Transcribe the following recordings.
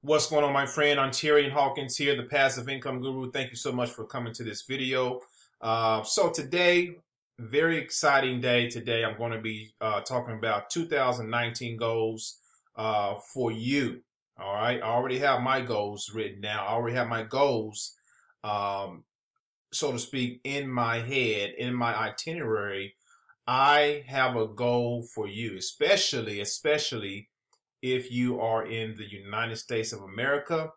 What's going on, my friend? Ontarian Hawkins here, the Passive Income Guru. Thank you so much for coming to this video. So today, very exciting day. Today, I'm going to be talking about 2019 goals for you. All right. I already have my goals written down. I already have my goals, so to speak, in my head, in my itinerary. I have a goal for you, especially if you are in the United States of America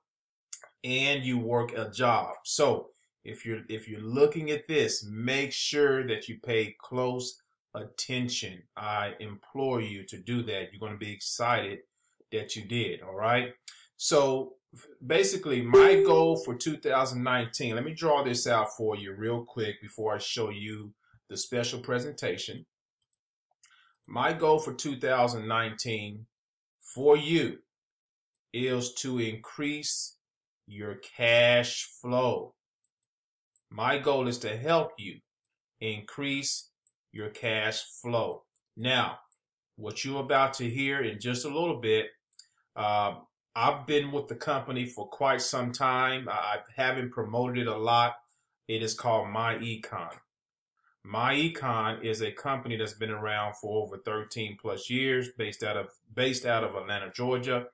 and you work a job. So if you're looking at this, make sure that you pay close attention. I implore you to do that. You're going to be excited that you did. All right. So basically, my goal for 2019, let me draw this out for you real quick before I show you the special presentation. My goal for 2019 for you is to increase your cash flow. My goal is to help you increase your cash flow. Now, what you're about to hear in just a little bit, I've been with the company for quite some time. I haven't promoted it a lot. It is called MyEcon. MyEcon is a company that's been around for over 13 plus years, based out of Atlanta, Georgia.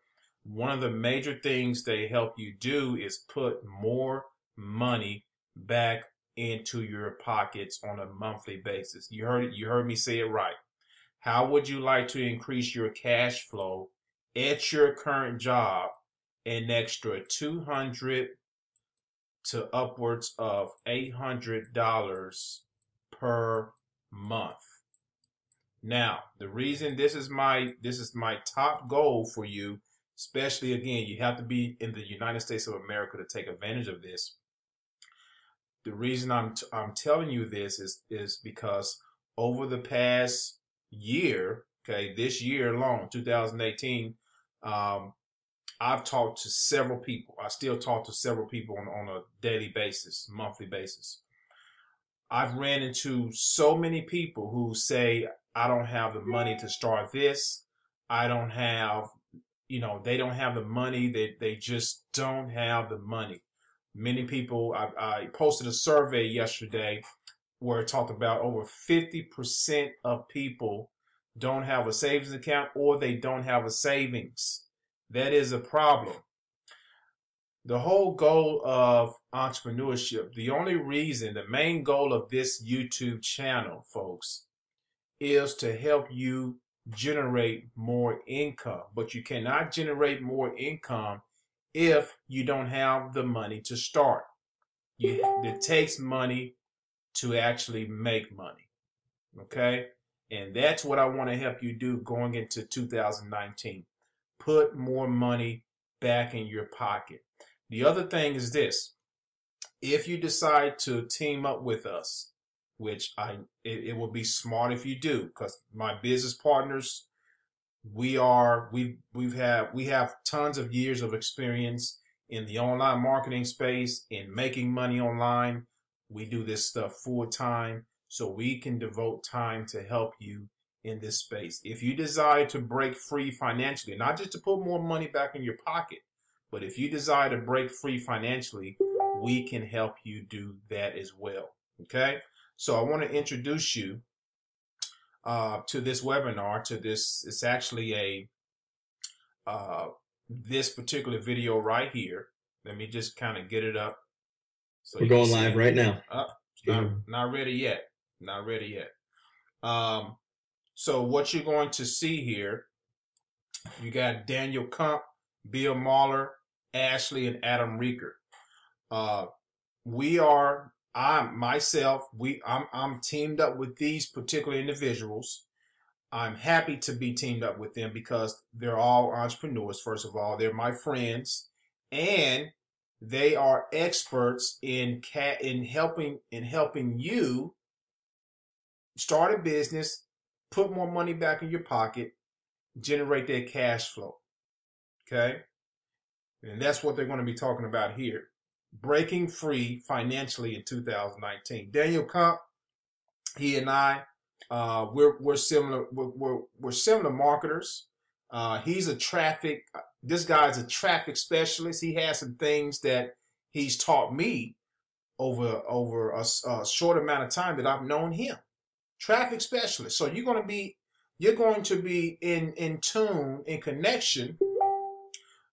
One of the major things they help you do is put more money back into your pockets on a monthly basis. You heard me say it right. How would you like to increase your cash flow at your current job an extra $200 to upwards of $800 per month? Now, the reason this is my top goal for you, especially again, you have to be in the United States of America to take advantage of this. The reason I'm telling you this is because over the past year, okay, this year alone, 2018, I've talked to several people. I still talk to several people on a daily basis, monthly basis. I've ran into so many people who say, I don't have the money to start this. I don't have, they don't have the money. They just don't have the money. Many people, I posted a survey yesterday where it talked about over 50% of people don't have a savings account, or they don't have a savings. That is a problem. The whole goal of entrepreneurship, the main goal of this YouTube channel, folks, is to help you generate more income. But you cannot generate more income if you don't have the money to start. It takes money to actually make money. Okay? And that's what I want to help you do going into 2019. Put more money back in your pocket. The other thing is this: if you decide to team up with us, which it will be smart if you do, because my business partners, we have tons of years of experience in the online marketing space, in making money online. We do this stuff full time, so we can devote time to help you in this space. If you desire to break free financially, not just to put more money back in your pocket, but if you desire to break free financially, we can help you do that as well. Okay? So I want to introduce you to this webinar, to this. It's actually this particular video right here. Let me just kind of get it up. So we're going live right now. Not ready yet. Not ready yet. So what you're going to see here, you got Daniel Kump, Bill Marler, Ashley, and Adam Reeker. I'm teamed up with these particular individuals. I'm happy to be teamed up with them because they're all entrepreneurs. First of all, they're my friends, and they are experts in helping you start a business, put more money back in your pocket, generate that cash flow. Okay? And that's what they're going to be talking about here. Breaking free financially in 2019. Daniel Kump, he and I, we're similar. We're similar marketers. He's a traffic This guy's a traffic specialist. He has some things that he's taught me over a short amount of time that I've known him. Traffic specialist. So you're going to be in tune, in connection.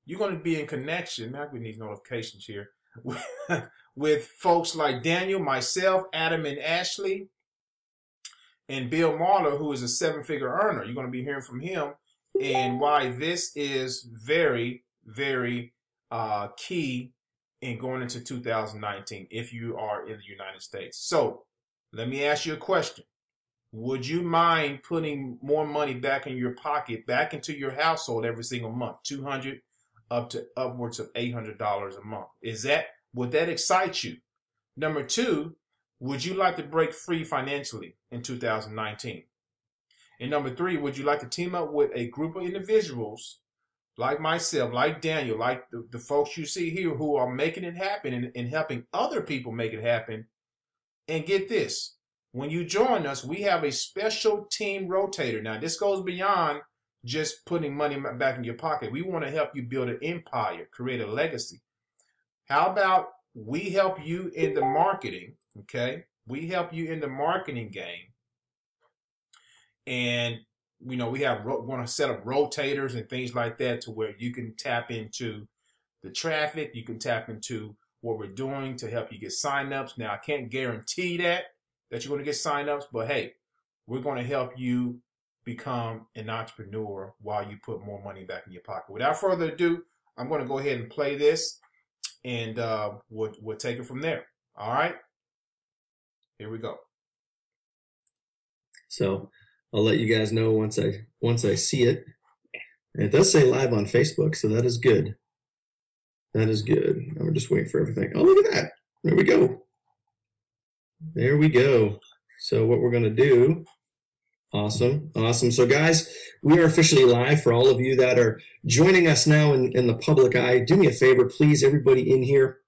You're going to be in connection. Now we need notifications here with folks like Daniel, myself, Adam, and Ashley, and Bill Marler, who is a 7-figure earner. You're going to be hearing from him and why this is very, very key in going into 2019 if you are in the United States. So let me ask you a question. Would you mind putting more money back in your pocket, back into your household every single month? $200 up to upwards of $800 a month. Would that excite you? Number 2, would you like to break free financially in 2019? And number 3, would you like to team up with a group of individuals like myself, like Daniel, like the folks you see here who are making it happen and helping other people make it happen? And get this, when you join us, we have a special team rotator. Now, this goes beyond just putting money back in your pocket. We want to help you build an empire, create a legacy. How about we help you in the marketing, okay? We help you in the marketing game. And, we want to set up rotators and things like that to where you can tap into the traffic. You can tap into what we're doing to help you get signups. Now, I can't guarantee that you're going to get signups, but hey, we're going to help you become an entrepreneur while you put more money back in your pocket. Without further ado, I'm going to go ahead and play this, and we'll take it from there. All right, here we go. So I'll let you guys know once I see it. And it does say live on Facebook, so that is good. That is good. I'm just waiting for everything. Oh, look at that. There we go. There we go. So what we're going to do, awesome. So guys, we are officially live. For all of you that are joining us now in the public eye, do me a favor, please, everybody in here,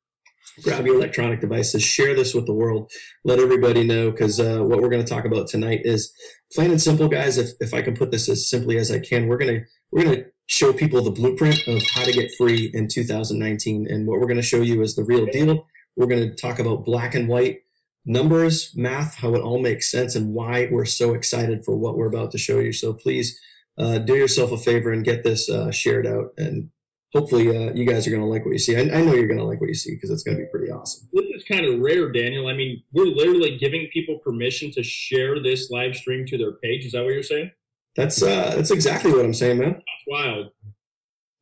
grab your electronic devices, share this with the world, let everybody know, because what we're going to talk about tonight is plain and simple, guys. If I can put this as simply as I can, we're gonna show people the blueprint of how to get free in 2019, and what we're going to show you is the real deal. We're going to talk about black and white numbers, math, how it all makes sense, and why we're so excited for what we're about to show you. So please do yourself a favor and get this shared out, and hopefully you guys are going to like what you see. I know you're going to like what you see because it's going to be pretty awesome. This is kind of rare, Daniel. I mean, we're literally giving people permission to share this live stream to their page. Is that what you're saying? That's exactly what I'm saying, man. That's wild.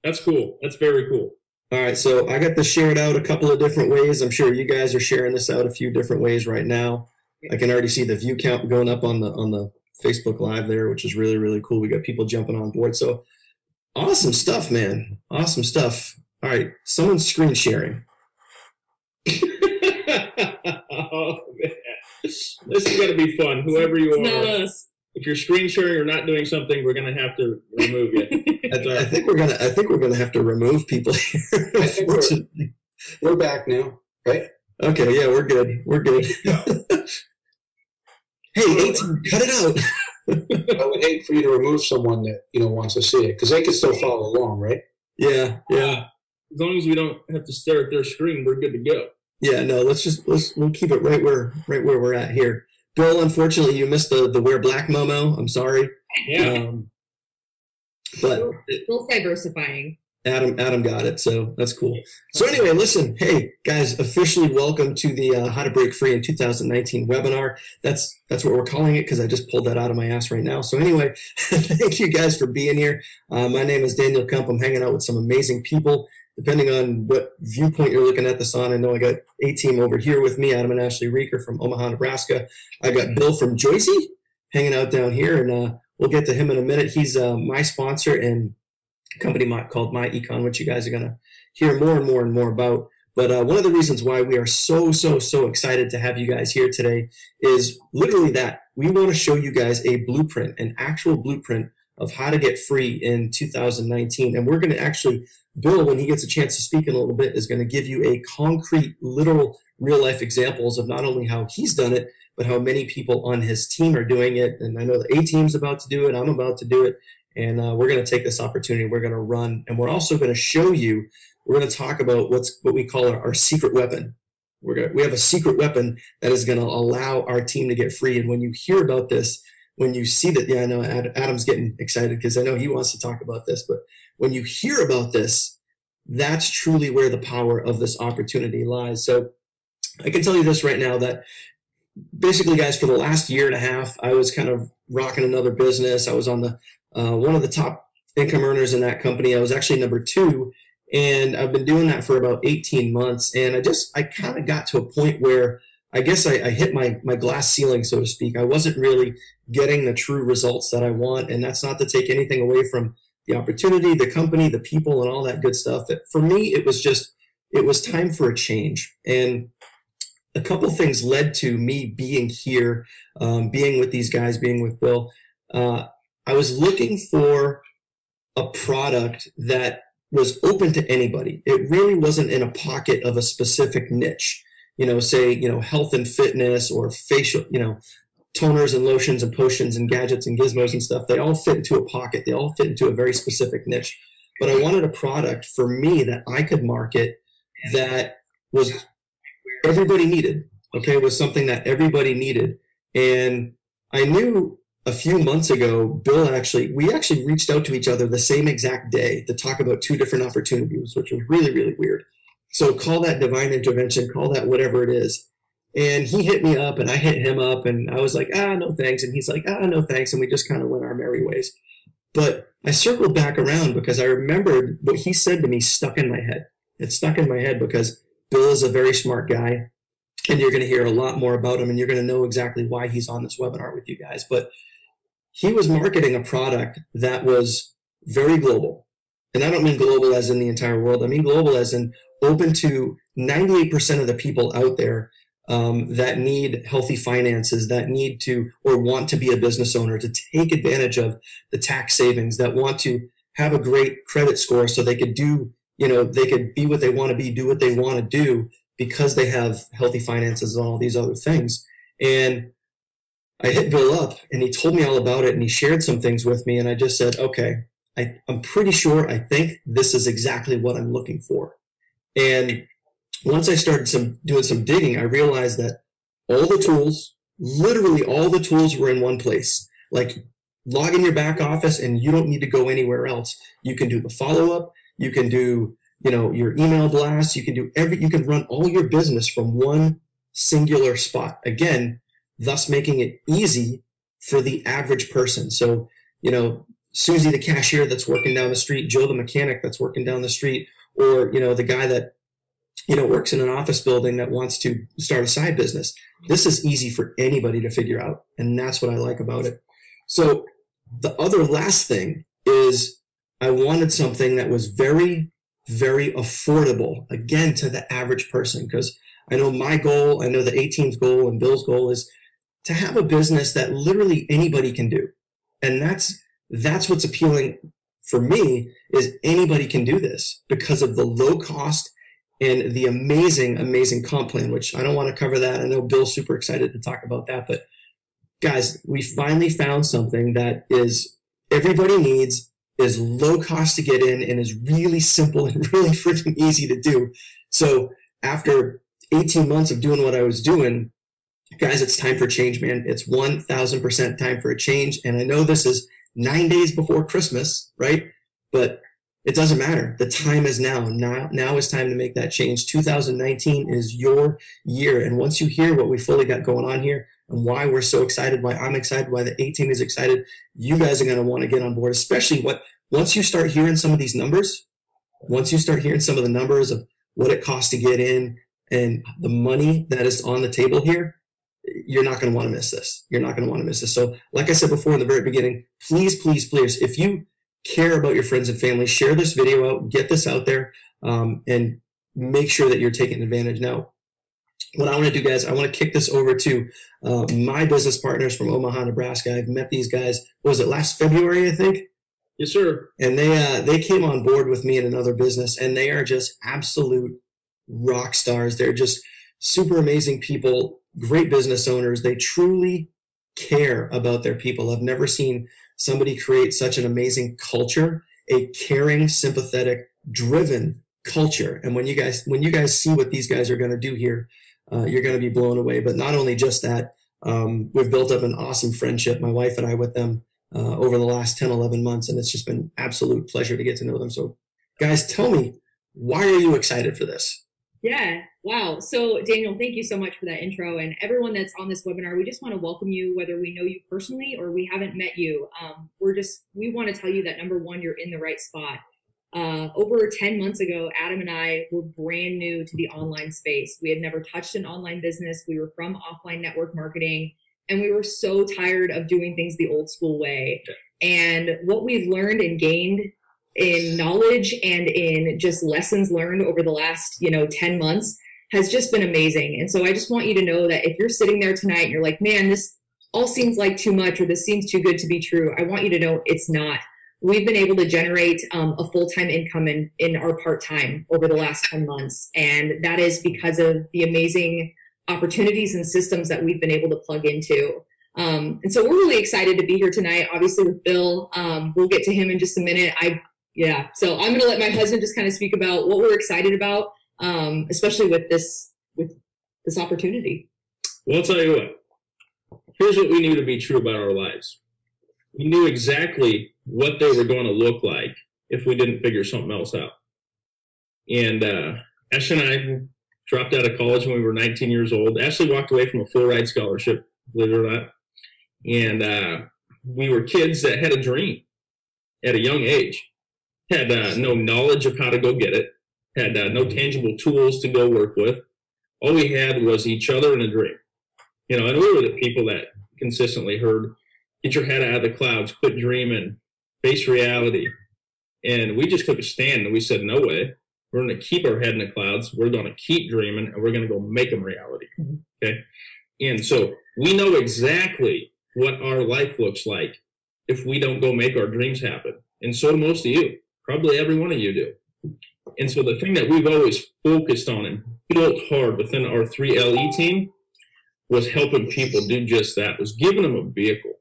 That's cool. That's very cool. All right, so I got this shared out a couple of different ways. I'm sure you guys are sharing this out a few different ways right now. I can already see the view count going up on the Facebook Live there, which is really, really cool. We got people jumping on board. So awesome stuff, man. Awesome stuff. All right, someone's screen sharing. Oh, man. This is going to be fun, whoever you are. If you're screen sharing or not doing something, we're going to have to remove you. I think we're gonna have to remove people here. I think we're back now, right? Okay, yeah, we're good. We're good. Yeah. Hey, 18, cut it out. I would hate for you to remove someone that wants to see it, because they can still follow along, right? Yeah. As long as we don't have to stare at their screen, we're good to go. Yeah, no, we'll keep it right where we're at here. Bill, unfortunately, you missed the wear black Momo. I'm sorry. Yeah. But still diversifying. Adam got it, so that's cool. So anyway, listen, hey guys, officially welcome to the How to Break Free in 2019 webinar. That's what we're calling it, because I just pulled that out of my ass right now. So anyway, thank you guys for being here. My name is Daniel Kump. I'm hanging out with some amazing people. Depending on what viewpoint you're looking at this on, I know I got A-Team over here with me, Adam and Ashley Reeker from Omaha, Nebraska. I got Bill from Joycey hanging out down here, and we'll get to him in a minute. He's my sponsor and a company called MyEcon, which you guys are going to hear more and more about. But one of the reasons why we are so excited to have you guys here today is literally that. We want to show you guys a blueprint, an actual blueprint of how to get free in 2019. And we're going to actually, Bill, when he gets a chance to speak in a little bit, is going to give you a concrete, literal, real-life examples of not only how he's done it, but how many people on his team are doing it. And I know the A-Team's about to do it. I'm about to do it. And we're going to take this opportunity. We're going to run, and we're also going to show you. We're going to talk about what we call our secret weapon. We have a secret weapon that is going to allow our team to get free. And when you hear about this, when you see that, I know Adam's getting excited because I know he wants to talk about this. But when you hear about this, that's truly where the power of this opportunity lies. So I can tell you this right now, that basically, guys, for the last year and a half, I was kind of rocking another business. I was on the one of the top income earners in that company. I was actually number 2. And I've been doing that for about 18 months. And I kind of got to a point where I guess I hit my glass ceiling, so to speak. I wasn't really getting the true results that I want. And that's not to take anything away from the opportunity, the company, the people, and all that good stuff. For me, it was time for a change. And a couple things led to me being here, being with these guys, being with Bill. I was looking for a product that was open to anybody. It really wasn't in a pocket of a specific niche, say, health and fitness or facial, toners and lotions and potions and gadgets and gizmos and stuff. They all fit into a pocket. They all fit into a very specific niche. But I wanted a product for me that I could market that was everybody needed, okay? It was something that everybody needed. And I knew a few months ago, we actually reached out to each other the same exact day to talk about 2 different opportunities, which was really, really weird. So call that divine intervention, call that whatever it is. And he hit me up and I hit him up and I was like, no thanks. And he's like, no thanks. And we just kind of went our merry ways. But I circled back around because I remembered what he said to me stuck in my head. It stuck in my head because Bill is a very smart guy and you're going to hear a lot more about him and you're going to know exactly why he's on this webinar with you guys. But he was marketing a product that was very global. And I don't mean global as in the entire world. I mean global as in open to 98% of the people out there that need healthy finances, that need to or want to be a business owner, to take advantage of the tax savings, that want to have a great credit score so they could do, they could be what they want to be, do what they want to do because they have healthy finances and all these other things. And I hit Bill up and he told me all about it and he shared some things with me. And I just said, okay, I'm pretty sure I think this is exactly what I'm looking for. And once I started doing some digging, I realized that all the tools, literally all the tools were in one place. Like log in your back office and you don't need to go anywhere else. You can do the follow-up. You can do, your email blasts. You can do you can run all your business from one singular spot. Again, thus making it easy for the average person. So, Susie, the cashier that's working down the street, Joe, the mechanic that's working down the street, or, the guy that, works in an office building that wants to start a side business. This is easy for anybody to figure out. And that's what I like about it. So the other last thing is I wanted something that was very, very affordable, again, to the average person. Because I know my goal, I know the A-Team's goal and Bill's goal is to have a business that literally anybody can do. And that's what's appealing for me, is anybody can do this because of the low cost and the amazing, amazing comp plan, which I don't want to cover that. I know Bill's super excited to talk about that, but guys, we finally found something that is everybody needs, is low cost to get in, and is really simple and really freaking easy to do. So after 18 months of doing what I was doing, guys, it's time for change, man. It's 1000% time for a change. And I know this is 9 days before Christmas, right? But it doesn't matter. The time is now. Now is time to make that change. 2019 is your year. And once you hear what we fully got going on here and why we're so excited, why I'm excited, why the A-Team is excited, you guys are going to want to get on board, especially once you start hearing some of these numbers, once you start hearing some of the numbers of what it costs to get in and the money that is on the table here, you're not going to want to miss this. You're not going to want to miss this. So like I said before in the very beginning, please, please, please, if you care about your friends and family, share this video out, get this out there, and make sure that you're taking advantage. Now, what I want to do, guys, I want to kick this over to my business partners from Omaha, Nebraska. I've met these guys, what was it, last February, I think? Yes, sir. And they came on board with me in another business, and they are just absolute rock stars. They're just super amazing people, great business owners. They truly care about their people. I've never seen somebody create such an amazing culture, a caring, sympathetic, driven culture. And when you guys see what these guys are going to do here, you're going to be blown away. But not only just that, we've built up an awesome friendship, my wife and I, with them over the last 10, 11 months. And it's just been absolute pleasure to get to know them. So guys, tell me, why are you excited for this? Yeah. Wow. So Daniel, thank you so much for that intro. And everyone that's on this webinar, we just want to welcome you, whether we know you personally or we haven't met you. We want to tell you that, number one, you're in the right spot. Over 10 months ago, Adam and I were brand new to the online space. We had never touched an online business. We were from offline network marketing, and we were so tired of doing things the old school way. And what we've learned and gained in knowledge and in just lessons learned over the last, 10 months has just been amazing. And so I just want you to know that if you're sitting there tonight and you're like, man, this all seems like too much, or this seems too good to be true, I want you to know it's not. We've been able to generate a full-time income in our part-time over the last 10 months. And that is because of the amazing opportunities and systems that we've been able to plug into. And so we're really excited to be here tonight, obviously with Bill. We'll get to him in just a minute. So I'm going to let my husband just kind of speak about what we're excited about, especially with this opportunity. Well, I'll tell you what. Here's what we knew to be true about our lives. We knew exactly what they were going to look like if we didn't figure something else out. And Ashley and I dropped out of college when we were 19 years old. Ashley walked away from a full ride scholarship, believe it or not. And we were kids that had a dream at a young age, had no knowledge of how to go get it, had no tangible tools to go work with. All we had was each other and a dream. And we were the people that consistently heard, get your head out of the clouds, quit dreaming, face reality. And we just took a stand and we said, no way. We're going to keep our head in the clouds. We're going to keep dreaming, and we're going to go make them reality. Okay. And so we know exactly what our life looks like if we don't go make our dreams happen. And so do most of you. Probably every one of you do. And so the thing that we've always focused on and built hard within our 3LE team was helping people do just that, was giving them a vehicle.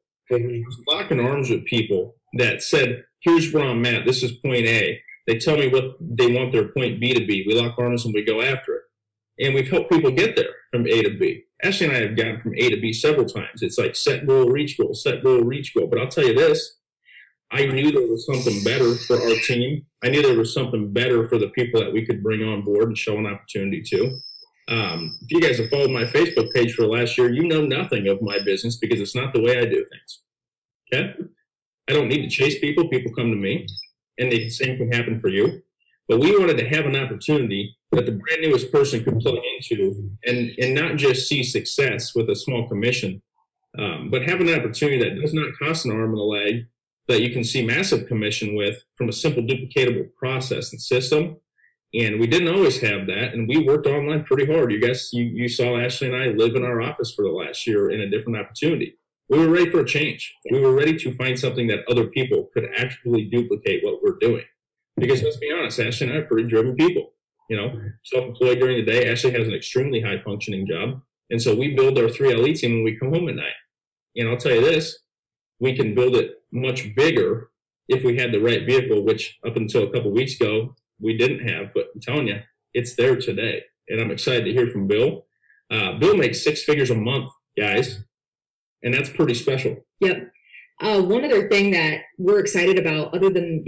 Locking arms with people that said, here's where I'm at. This is point A. They tell me what they want their point B to be. We lock arms and we go after it. And we've helped people get there from A to B. Ashley and I have gotten from A to B several times. It's like set goal, reach goal, set goal, reach goal. But I'll tell you this, I knew there was something better for our team. I knew there was something better for the people that we could bring on board and show an opportunity to. If you guys have followed my Facebook page for the last year, you know nothing of my business because it's not the way I do things. Okay? I don't need to chase people. People come to me, and the same can happen for you. But we wanted to have an opportunity that the brand newest person could plug into and not just see success with a small commission, but have an opportunity that does not cost an arm and a leg, that you can see massive commission with from a simple duplicatable process and system. And we didn't always have that, and we worked online pretty hard. You guys, you saw Ashley and I live in our office for the last year in a different opportunity. We were ready for a change. We were ready to find something that other people could actually duplicate what we're doing. Because let's be honest, Ashley and I are pretty driven people. Self-employed during the day. Ashley has an extremely high-functioning job. And so we build our 3LE team when we come home at night. And I'll tell you this, we can build it much bigger if we had the right vehicle, which up until a couple of weeks ago, we didn't have. But I'm telling you, it's there today. And I'm excited to hear from Bill. Bill makes 6 figures a month, guys. And that's pretty special. Yep. One other thing that we're excited about, other than,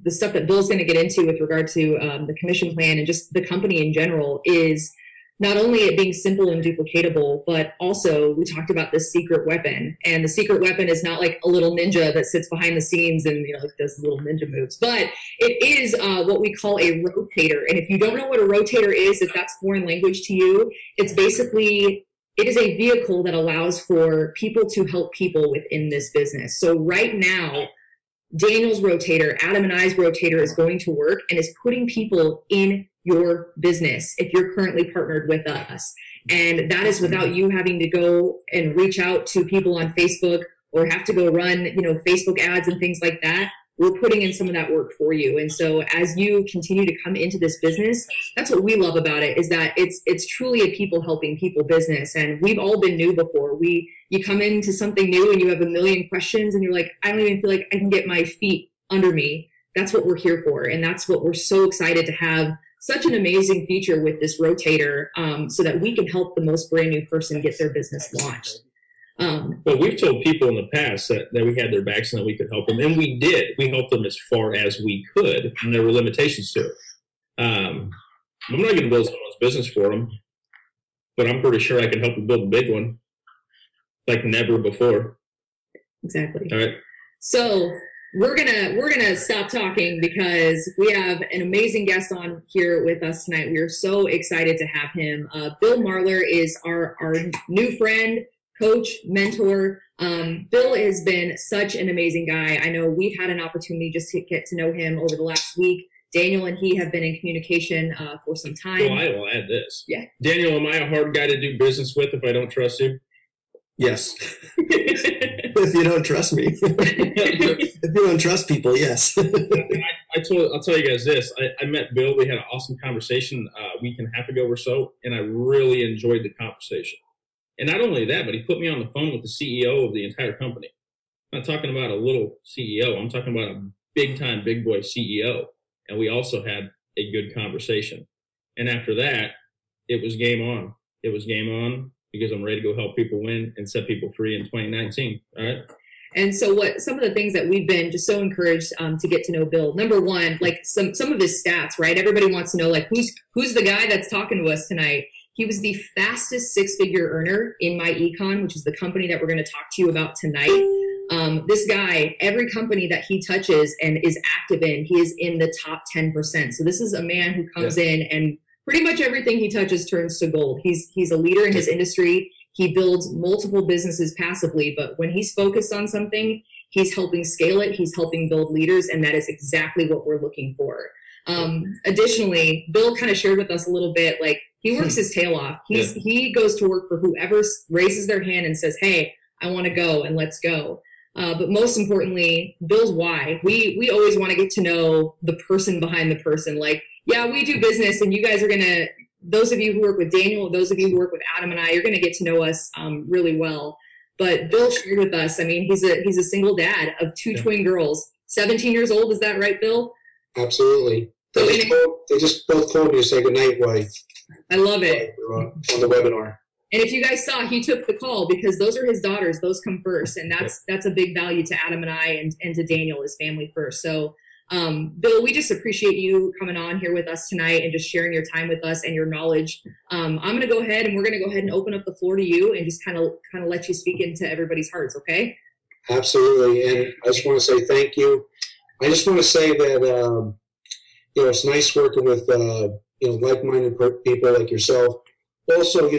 the stuff that Bill's going to get into with regard to the commission plan and just the company in general, is not only it being simple and duplicatable, but also we talked about the secret weapon. And the secret weapon is not like a little ninja that sits behind the scenes and does little ninja moves, but it is what we call a rotator. And if you don't know what a rotator is, if that's foreign language to you, it's basically, it is a vehicle that allows for people to help people within this business. So right now, Daniel's rotator, Adam and I's rotator is going to work and is putting people in your business if you're currently partnered with us. And that is without you having to go and reach out to people on Facebook or have to go run, Facebook ads and things like that. we're putting in some of that work for you. And so as you continue to come into this business, that's what we love about it, is that it's truly a people helping people business. And we've all been new before. You come into something new and you have a million questions and you're like, I don't even feel like I can get my feet under me. That's what we're here for. And that's what we're so excited to have such an amazing feature with this Rotator, so that we can help the most brand new person get their business launched. Well, we've told people in the past that we had their backs and that we could help them, and we did. We helped them as far as we could, and there were limitations to it. I'm not going to build someone's business for them, but I'm pretty sure I can help them build a big one like never before. Exactly. All right. So we're gonna stop talking because we have an amazing guest on here with us tonight. We are so excited to have him. Bill Marler is our new friend, coach, mentor. Bill has been such an amazing guy. I know we've had an opportunity just to get to know him over the last week. Daniel and he have been in communication for some time. Well, I will add this. Yeah. Daniel, am I a hard guy to do business with if I don't trust you? Yes. If you don't trust me. If you don't trust people, yes. I'll tell you guys this. I met Bill. We had an awesome conversation a week and a half ago or so, and I really enjoyed the conversation. And not only that, but he put me on the phone with the CEO of the entire company. I'm not talking about a little CEO. I'm talking about a big-time, big boy CEO. And we also had a good conversation. And after that, it was game on. It was game on because I'm ready to go help people win and set people free in 2019. All right. And so some of the things that we've been just so encouraged to get to know Bill, number one, like some of his stats, right? Everybody wants to know, like, who's the guy that's talking to us tonight? He was the fastest six-figure earner in MyEcon, which is the company that we're going to talk to you about tonight. This guy, every company that he touches and is active in, he is in the top 10%. So this is a man who comes in and pretty much everything he touches turns to gold. He's a leader in his industry. He builds multiple businesses passively, but when he's focused on something, he's helping scale it. He's helping build leaders, and that is exactly what we're looking for. Additionally, Bill kind of shared with us a little bit, like, he works his tail off. He goes to work for whoever raises their hand and says, hey, I want to go, and let's go. But most importantly, Bill's why. We always want to get to know the person behind the person. Like, yeah, we do business, and you guys are going to, those of you who work with Daniel, those of you who work with Adam and I, you're going to get to know us really well. But Bill shared with us, I mean, he's a single dad of two twin girls, 17 years old. Is that right, Bill? Absolutely. They just both called me to say goodnight while I love it. On the webinar. And if you guys saw, he took the call because those are his daughters. Those come first. And that's a big value to Adam and I and to Daniel, his family first. So, Bill, we just appreciate you coming on here with us tonight and just sharing your time with us and your knowledge. I'm going to go ahead and we're going to go ahead and open up the floor to you and just kind of let you speak into everybody's hearts. Okay. Absolutely. And I just want to say thank you. I just want to say that, it's nice working with, like-minded people like yourself. Also,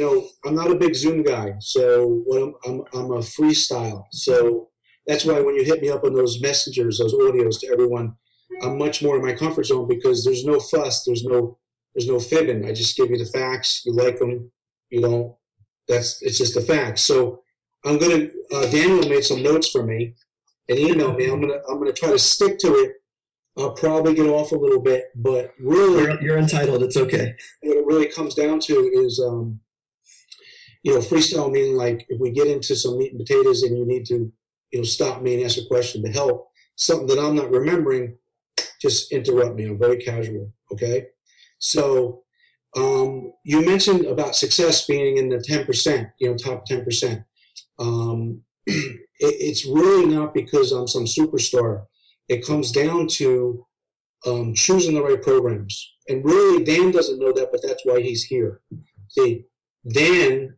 I'm not a big Zoom guy, so I'm a freestyle. So that's why when you hit me up on those messengers, those audios to everyone, I'm much more in my comfort zone because there's no fuss, there's no fibbing. I just give you the facts. You like them, you don't. It's just the facts. So I'm gonna. Daniel made some notes for me and emailed me. I'm gonna try to stick to it. I'll probably get off a little bit, but really, you're entitled. It's okay. What it really comes down to is, freestyle meaning like if we get into some meat and potatoes and you need to, stop me and ask a question to help, something that I'm not remembering, just interrupt me. I'm very casual. Okay. So, you mentioned about success being in the 10%, top 10%. It's really not because I'm some superstar. It comes down to choosing the right programs. And really, Dan doesn't know that, but that's why he's here. See, Dan,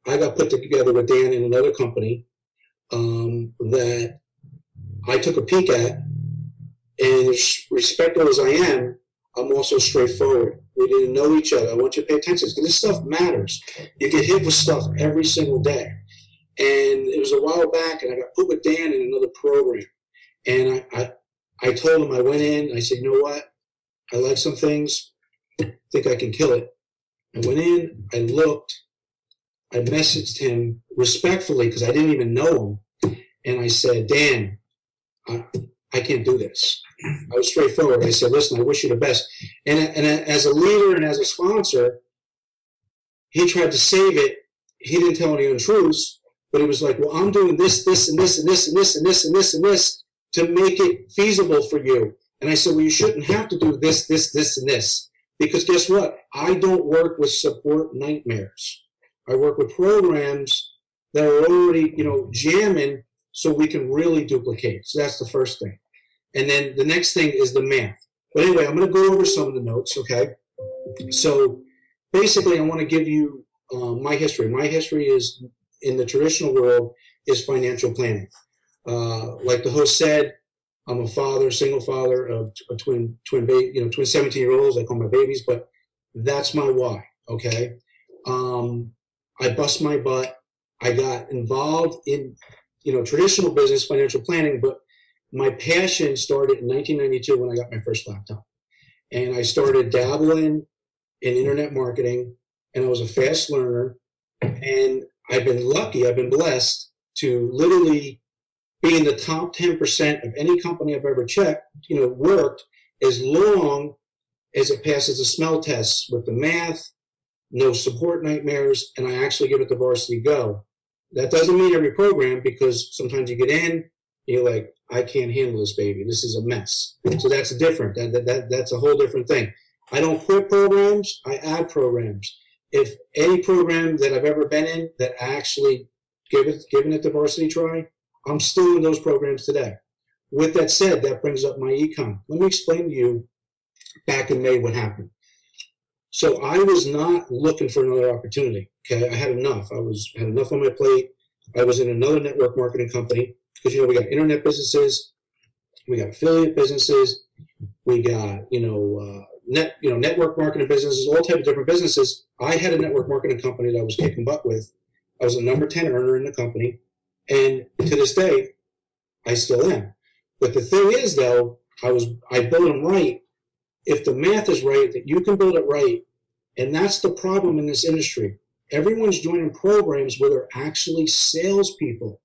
I got put together with Dan in another company that I took a peek at. And as respectful as I am, I'm also straightforward. We didn't know each other. I want you to pay attention because this stuff matters. You get hit with stuff every single day. And it was a while back, and I got put with Dan in another program. And I told him, I went in, I said, you know what? I like some things. I think I can kill it. I went in, I looked, I messaged him respectfully because I didn't even know him. And I said, Dan, I can't do this. I was straightforward. I said, listen, I wish you the best. And as a leader and as a sponsor, he tried to save it. He didn't tell any untruths, but he was like, well, I'm doing this, this, and this, and this, and this, and this, and this, and this to make it feasible for you. And I said, well, you shouldn't have to do this, this, this, and this. Because guess what? I don't work with support nightmares. I work with programs that are already, jamming so we can really duplicate. So that's the first thing. And then the next thing is the math. But anyway, I'm going to go over some of the notes, okay? So basically, I want to give you my history. My history is, in the traditional world, is financial planning. Like the host said, I'm a father, single father of a twin 17-year-olds. I call my babies, but that's my why, okay? I bust my butt. I got involved in, traditional business, financial planning, but my passion started in 1992 when I got my first laptop. And I started dabbling in internet marketing, and I was a fast learner. And I've been lucky, I've been blessed to literally be in the top 10% of any company I've ever worked, as long as it passes the smell tests with the math, no support nightmares, and I actually give it the varsity go. That doesn't mean every program, because sometimes you get in, and you're like, I can't handle this, baby. This is a mess. So that's different. That's a whole different thing. I don't quit programs. I add programs. If any program that I've ever been in that actually given it the varsity try, I'm still in those programs today. With that said, that brings up MyEcon. Let me explain to you back in May what happened. So I was not looking for another opportunity. Okay, I had enough. I had enough on my plate. I was in another network marketing company, because we got internet businesses, we got affiliate businesses, we got network marketing businesses, all types of different businesses. I had a network marketing company that I was kicking butt with. I was a number 10 earner in the company, and to this day, I still am. But the thing is, though, I built them right. If the math is right, that you can build it right, and that's the problem in this industry. Everyone's joining programs where they're actually salespeople.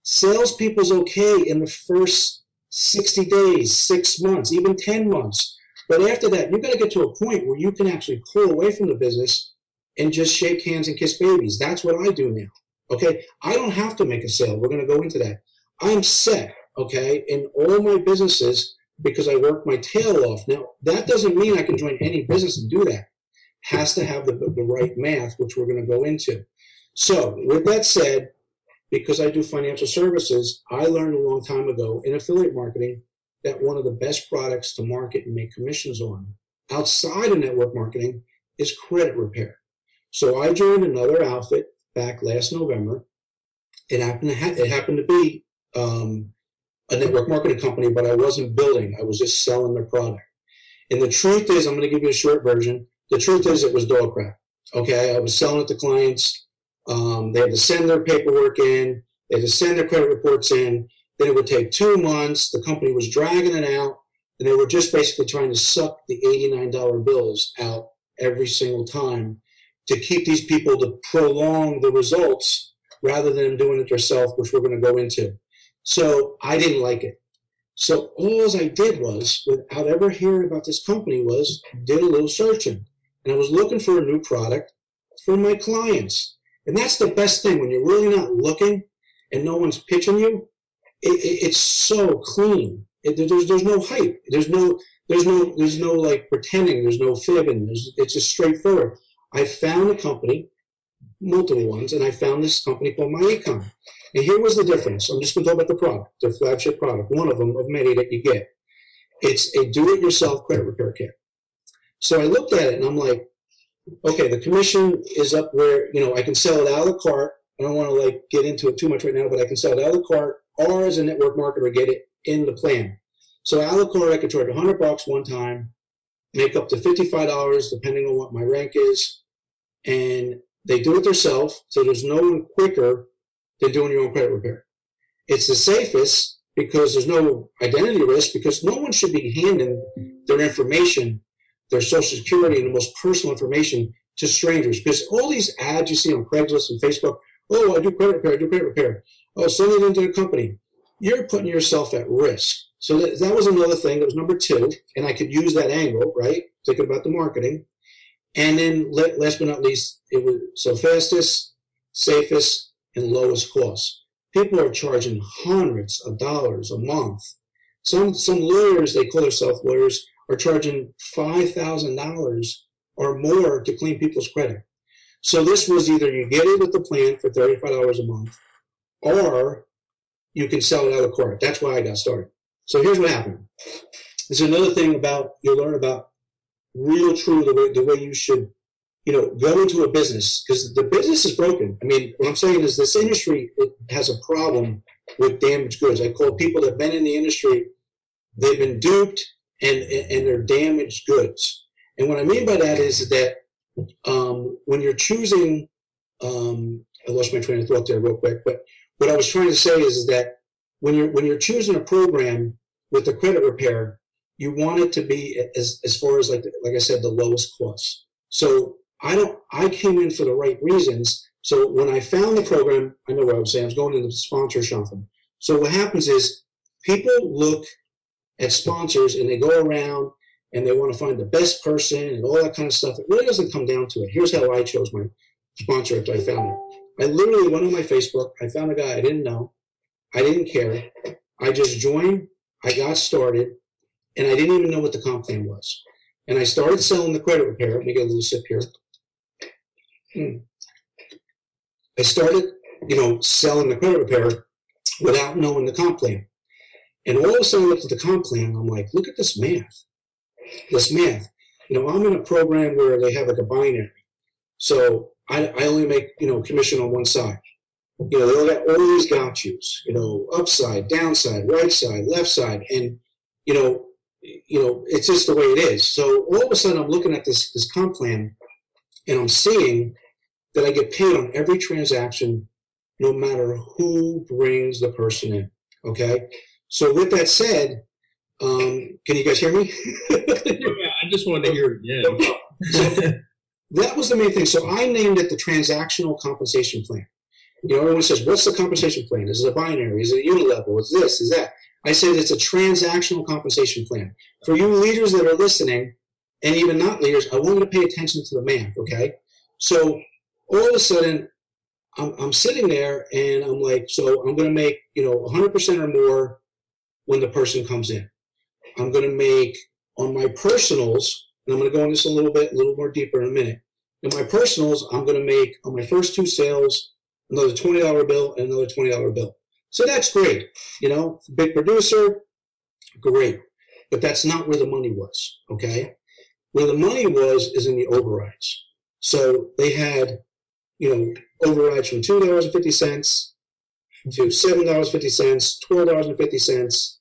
Salespeople's okay in the first 60 days, 6 months, even 10 months. But after that, you've got to get to a point where you can actually pull away from the business and just shake hands and kiss babies. That's what I do now. Okay? I don't have to make a sale. We're going to go into that. I'm set, okay, in all my businesses because I work my tail off. Now, that doesn't mean I can join any business and do that. Has to have the right math, which we're going to go into. So, with that said, because I do financial services, I learned a long time ago in affiliate marketing that one of the best products to market and make commissions on outside of network marketing is credit repair. So I joined another outfit back last November. It happened to be a network marketing company, but I wasn't building. I was just selling their product. And the truth is, I'm going to give you a short version. The truth is, it was dog crap. Okay, I was selling it to clients. They had to send their paperwork in. They had to send their credit reports in. Then it would take 2 months. The company was dragging it out. And they were just basically trying to suck the $89 bills out every single time to keep these people to prolong the results rather than doing it themselves, which we're going to go into. So I didn't like it. So all I did was, without ever hearing about this company, was did a little searching. And I was looking for a new product for my clients. And that's the best thing when you're really not looking and no one's pitching you. It's so clean. There's no hype. There's no like pretending. There's no fibbing. It's just straightforward. I found a company, multiple ones, and I found this company called MyEcon. And here was the difference. I'm just going to talk about the product, the flagship product, one of them of many that you get. It's a do-it-yourself credit repair kit. So I looked at it and I'm like, okay, the commission is up where, I can sell it out of the cart. I don't want to get into it too much right now, but I can sell it out of the cart or as a network marketer, get it in the plan. So out of the cart, I could charge $100 one time, make up to $55 depending on what my rank is. And they do it themselves. So there's no one quicker than doing your own credit repair. It's the safest because there's no identity risk, because no one should be handing their information, their social security, and the most personal information to strangers. Because all these ads you see on Craigslist and Facebook, oh, I do credit repair, Oh, send it into the company. You're putting yourself at risk. So that was another thing. That was number 2, and I could use that angle, right? Thinking about the marketing. And then last but not least, it was so fastest, safest, and lowest cost. People are charging hundreds of dollars a month. Some lawyers, they call themselves lawyers, are charging $5,000 or more to clean people's credit. So this was either you get it with the plan for $35 a month, or you can sell it out of court. That's why I got started. So here's what happened. There's another thing about, you'll learn about real true, the way you should, go into a business, because the business is broken. I mean, what I'm saying is this industry, it has a problem with damaged goods. I call people that have been in the industry, they've been duped and they're damaged goods. And what I mean by that is that when you're choosing, I lost my train of thought there real quick, but what I was trying to say is that when you're choosing a program with the credit repair, you want it to be as far as like I said, the lowest cost. So I came in for the right reasons. So when I found the program, I know what I was saying. I was going into sponsor shopping. So what happens is people look at sponsors and they go around and they want to find the best person and all that kind of stuff. It really doesn't come down to it. Here's how I chose my sponsor after I found it. I literally went on my Facebook. I found a guy I didn't know. I didn't care. I just joined. I got started. And I didn't even know what the comp plan was. And I started selling the credit repair. Let me get a little sip here. I started, selling the credit repair without knowing the comp plan. And all of a sudden I looked at the comp plan, and I'm like, look at this math. I'm in a program where they have like a binary. So I only make, commission on one side. They all got all these got yous, upside, downside, right side, left side. And, it's just the way it is. So all of a sudden I'm looking at this comp plan, and I'm seeing that I get paid on every transaction, no matter who brings the person in. Okay. So with that said, can you guys hear me? Yeah, I just wanted to hear it again. So that was the main thing. So I named it the transactional compensation plan. Everyone says, what's the compensation plan? Is it a binary? Is it a unilevel? Is this? Is that? I said it's a transactional compensation plan. For you leaders that are listening, and even not leaders, I want you to pay attention to the math, okay? So all of a sudden, I'm sitting there, and I'm like, so I'm going to make, 100% or more when the person comes in. I'm going to make, on my personals, and I'm going to go on this a little more deeper in a minute. In my personals, I'm going to make, on my first 2 sales, another $20 bill and another $20 bill. So that's great. Big producer, great. But that's not where the money was, okay? Where the money was is in the overrides. So they had, overrides from $2.50 to $7.50, $12.50,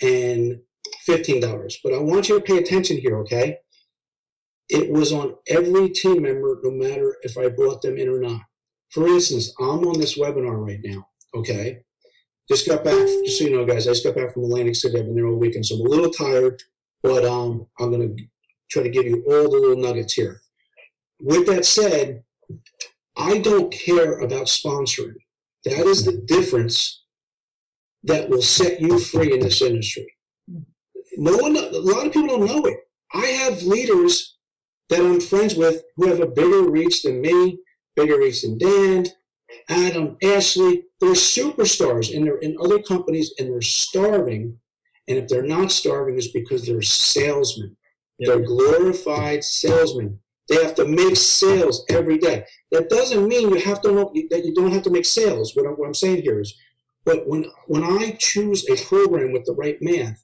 and $15. But I want you to pay attention here, okay? It was on every team member, no matter if I brought them in or not. For instance, I'm on this webinar right now, okay? Just got back, just so you know, guys, I just got back from Atlantic City. I've been there all weekend, so I'm a little tired, but I'm going to try to give you all the little nuggets here. With that said, I don't care about sponsoring. That is the difference that will set you free in this industry. A lot of people don't know it. I have leaders that I'm friends with who have a bigger reach than me, bigger reach than Dan, Adam, Ashley. They're superstars, and they're in other companies, and they're starving. And if they're not starving, it's because they're salesmen. Yeah. They're glorified salesmen. They have to make sales every day. That doesn't mean you have to know that you don't have to make sales. What I'm saying here is, but when I choose a program with the right math,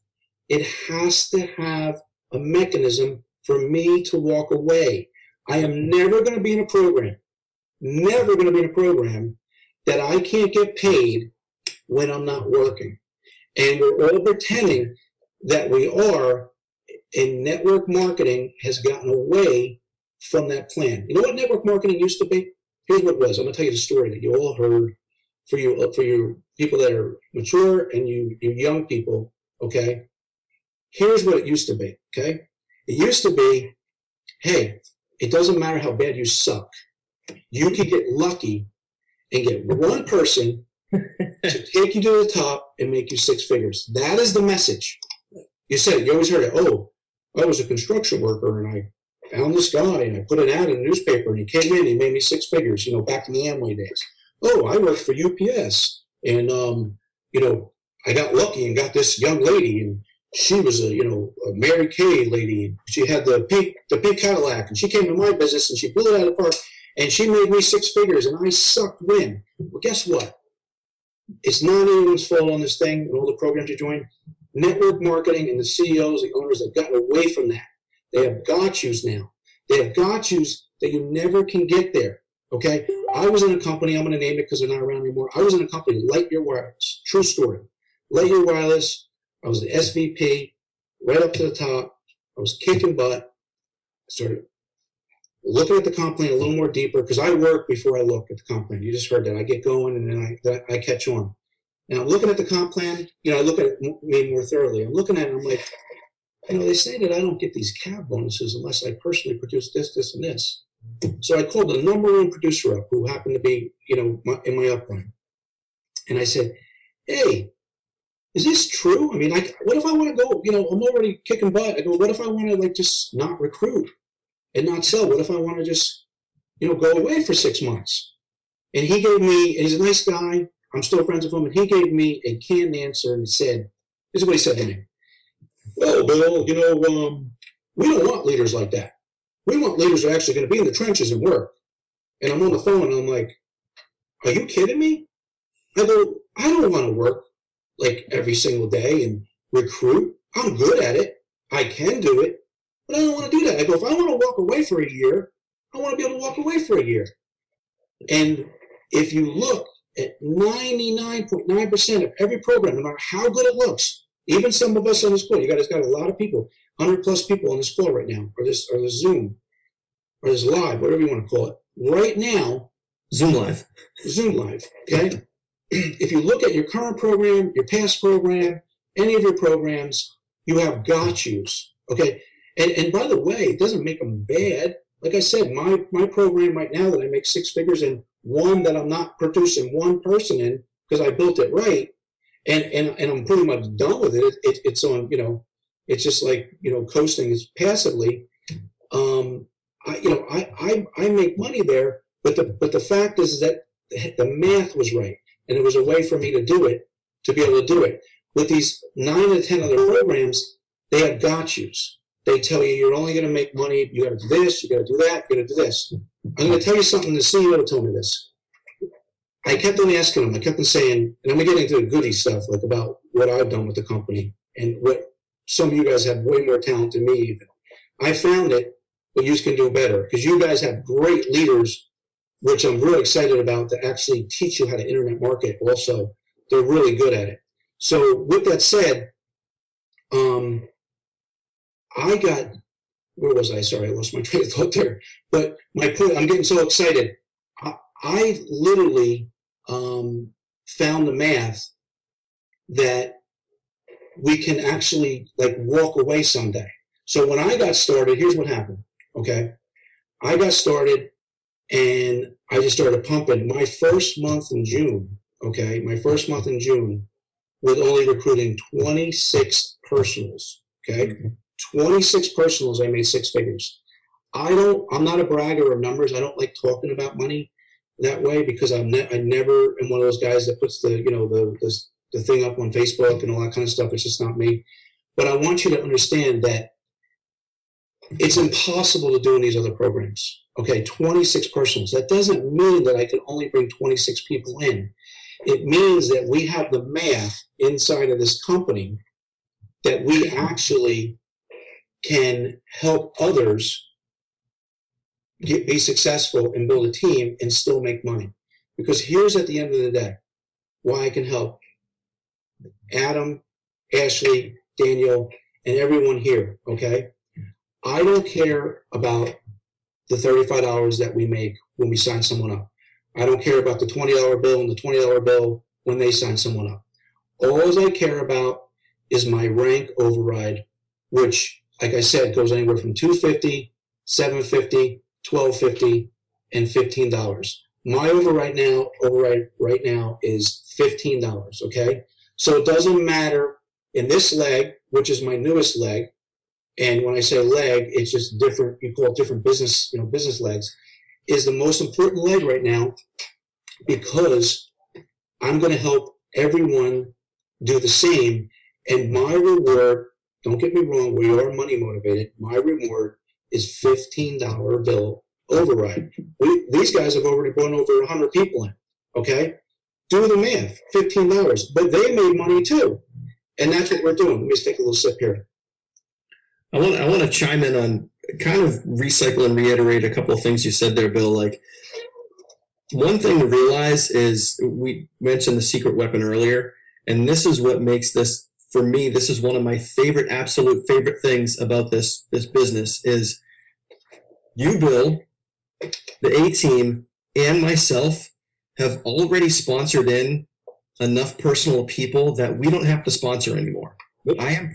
it has to have a mechanism for me to walk away. I am never going to be in a program that I can't get paid when I'm not working. And we're all pretending that we are, and network marketing has gotten away from that plan. You know what network marketing used to be? Here's what it was. I'm going to tell you the story that you all heard for you people that are mature and you young people, okay? Here's what it used to be, okay? It used to be, hey, it doesn't matter how bad you suck. You could get lucky and get one person to take you to the top and make you six figures. That is the message. You said, you always heard it, oh, I was a construction worker and I found this guy and I put an ad in the newspaper and he came in, he made me six figures, back in the Amway days. Oh, I worked for UPS and, I got lucky and got this young lady and she was a Mary Kay lady. She had the pink Cadillac and she came to my business and she blew it out of the park and she made me six figures and I sucked wind. Well, guess what? It's not anyone's fault on this thing and all the programs you join. Network marketing and the CEOs, the owners have gotten away from that. They have got yous now. They have got yous that you never can get there. Okay? I was in a company, I'm going to name it because they're not around anymore. I was in a company, Lightyear Wireless. True story. Lightyear Wireless. I was the SVP, right up to the top. I was kicking butt. I started looking at the comp plan a little more deeper because I work before I look at the comp plan. You just heard that. I get going and then I catch on. Now, I'm looking at the comp plan. I look at it more thoroughly. I'm looking at it and I'm like, they say that I don't get these cab bonuses unless I personally produce this, this, and this. So I called the number one producer up who happened to be, in my upline. And I said, hey, is this true? What if I want to go, I'm already kicking butt. I go, what if I want to just not recruit and not sell? What if I want to just, go away for 6 months? And he gave me, and he's a nice guy. I'm still friends with him. And he gave me a canned answer and said, this is what he said to me. Well, Bill, we don't want leaders like that. We want leaders who are actually going to be in the trenches and work. And I'm on the phone and I'm like, are you kidding me? I go, I don't want to work every single day and recruit. I'm good at it. I can do it, but I don't want to do that. I go, if I want to walk away for a year, I want to be able to walk away for a year. And if you look at 99.9% of every program, no matter how good it looks, even some of us on this call, you guys got a lot of people, 100 plus people on this call right now, or this Zoom, or this live, whatever you want to call it. Right now, Zoom live, okay? If you look at your current program, your past program, any of your programs, you have got yous, okay? And by the way, it doesn't make them bad. Like I said, my program right now that I make six figures in, one that I'm not producing one person in because I built it right, and I'm pretty much done with it. It's on, it's just like, coasting is passively. I make money there, but the fact is that the math was right. And it was a way for me to do it, to be able to do it. With these 9 to 10 other programs, they have got yous. They tell you you're only going to make money. You got to do this. You got to do that. You got to do this. I'm going to tell you something. The CEO told me this. I kept on asking him. I kept on saying, and I'm going to get into the goody stuff, about what I've done with the company and what some of you guys have way more talent than me even. I found it, but you can do better because you guys have great leaders, which I'm really excited about, to actually teach you how to internet market also. They're really good at it. So with that said, where was I? Sorry, I lost my train of thought there. But my point, I'm getting so excited. I literally found the math that we can actually walk away someday. So when I got started, here's what happened, okay? I got started and I just started pumping. My first month in June, with only recruiting 26 personals, okay? 26 personals, I made six figures. I'm not a bragger of numbers. I don't like talking about money that way because I never am one of those guys that puts the thing up on Facebook and all that kind of stuff. It's just not me. But I want you to understand that it's impossible to do in these other programs. Okay, 26 personals. That doesn't mean that I can only bring 26 people in. It means that we have the math inside of this company that we actually can help others be successful and build a team and still make money. Because here's at the end of the day why I can help Adam, Ashley, Daniel, and everyone here, okay? I don't care about the $35 that we make when we sign someone up. I don't care about the $20 bill and the $20 bill when they sign someone up. All I care about is my rank override, which, like I said, goes anywhere from $250, $750, $1250, and $15. My override right now is $15. Okay, so it doesn't matter in this leg, which is my newest leg. And when I say leg, it's just different. You call it different business, business legs, is the most important leg right now because I'm going to help everyone do the same. And my reward, don't get me wrong, we are money motivated. My reward is $15 bill override. These guys have already brought over 100 people in. Okay, do the math, $15, but they made money too, and that's what we're doing. Let me just take a little sip here. I want to chime in on kind of recycle and reiterate a couple of things you said there, Bill. Like, one thing to realize is we mentioned the secret weapon earlier, and this is what makes this, for me, this is one of my absolute favorite things about this business is you, Bill, the A-team, and myself have already sponsored in enough personal people that we don't have to sponsor anymore. I have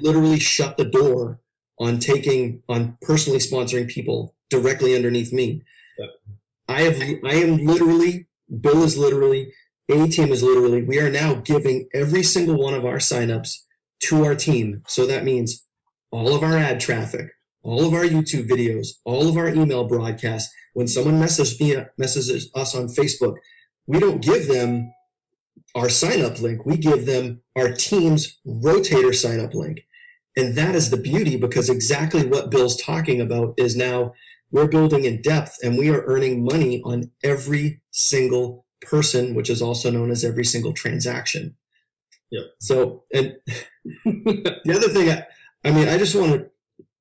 literally shut the door on personally sponsoring people directly underneath me. Bill is literally, A-team is literally, we are now giving every single one of our signups to our team. So that means all of our ad traffic, all of our YouTube videos, all of our email broadcasts. When someone messages us on Facebook, we don't give them our sign-up link. We give them our team's Rotator sign-up link. And that is the beauty, because exactly what Bill's talking about is now we're building in depth and we are earning money on every single person, which is also known as every single transaction. Yep. So, and the other thing, I just want to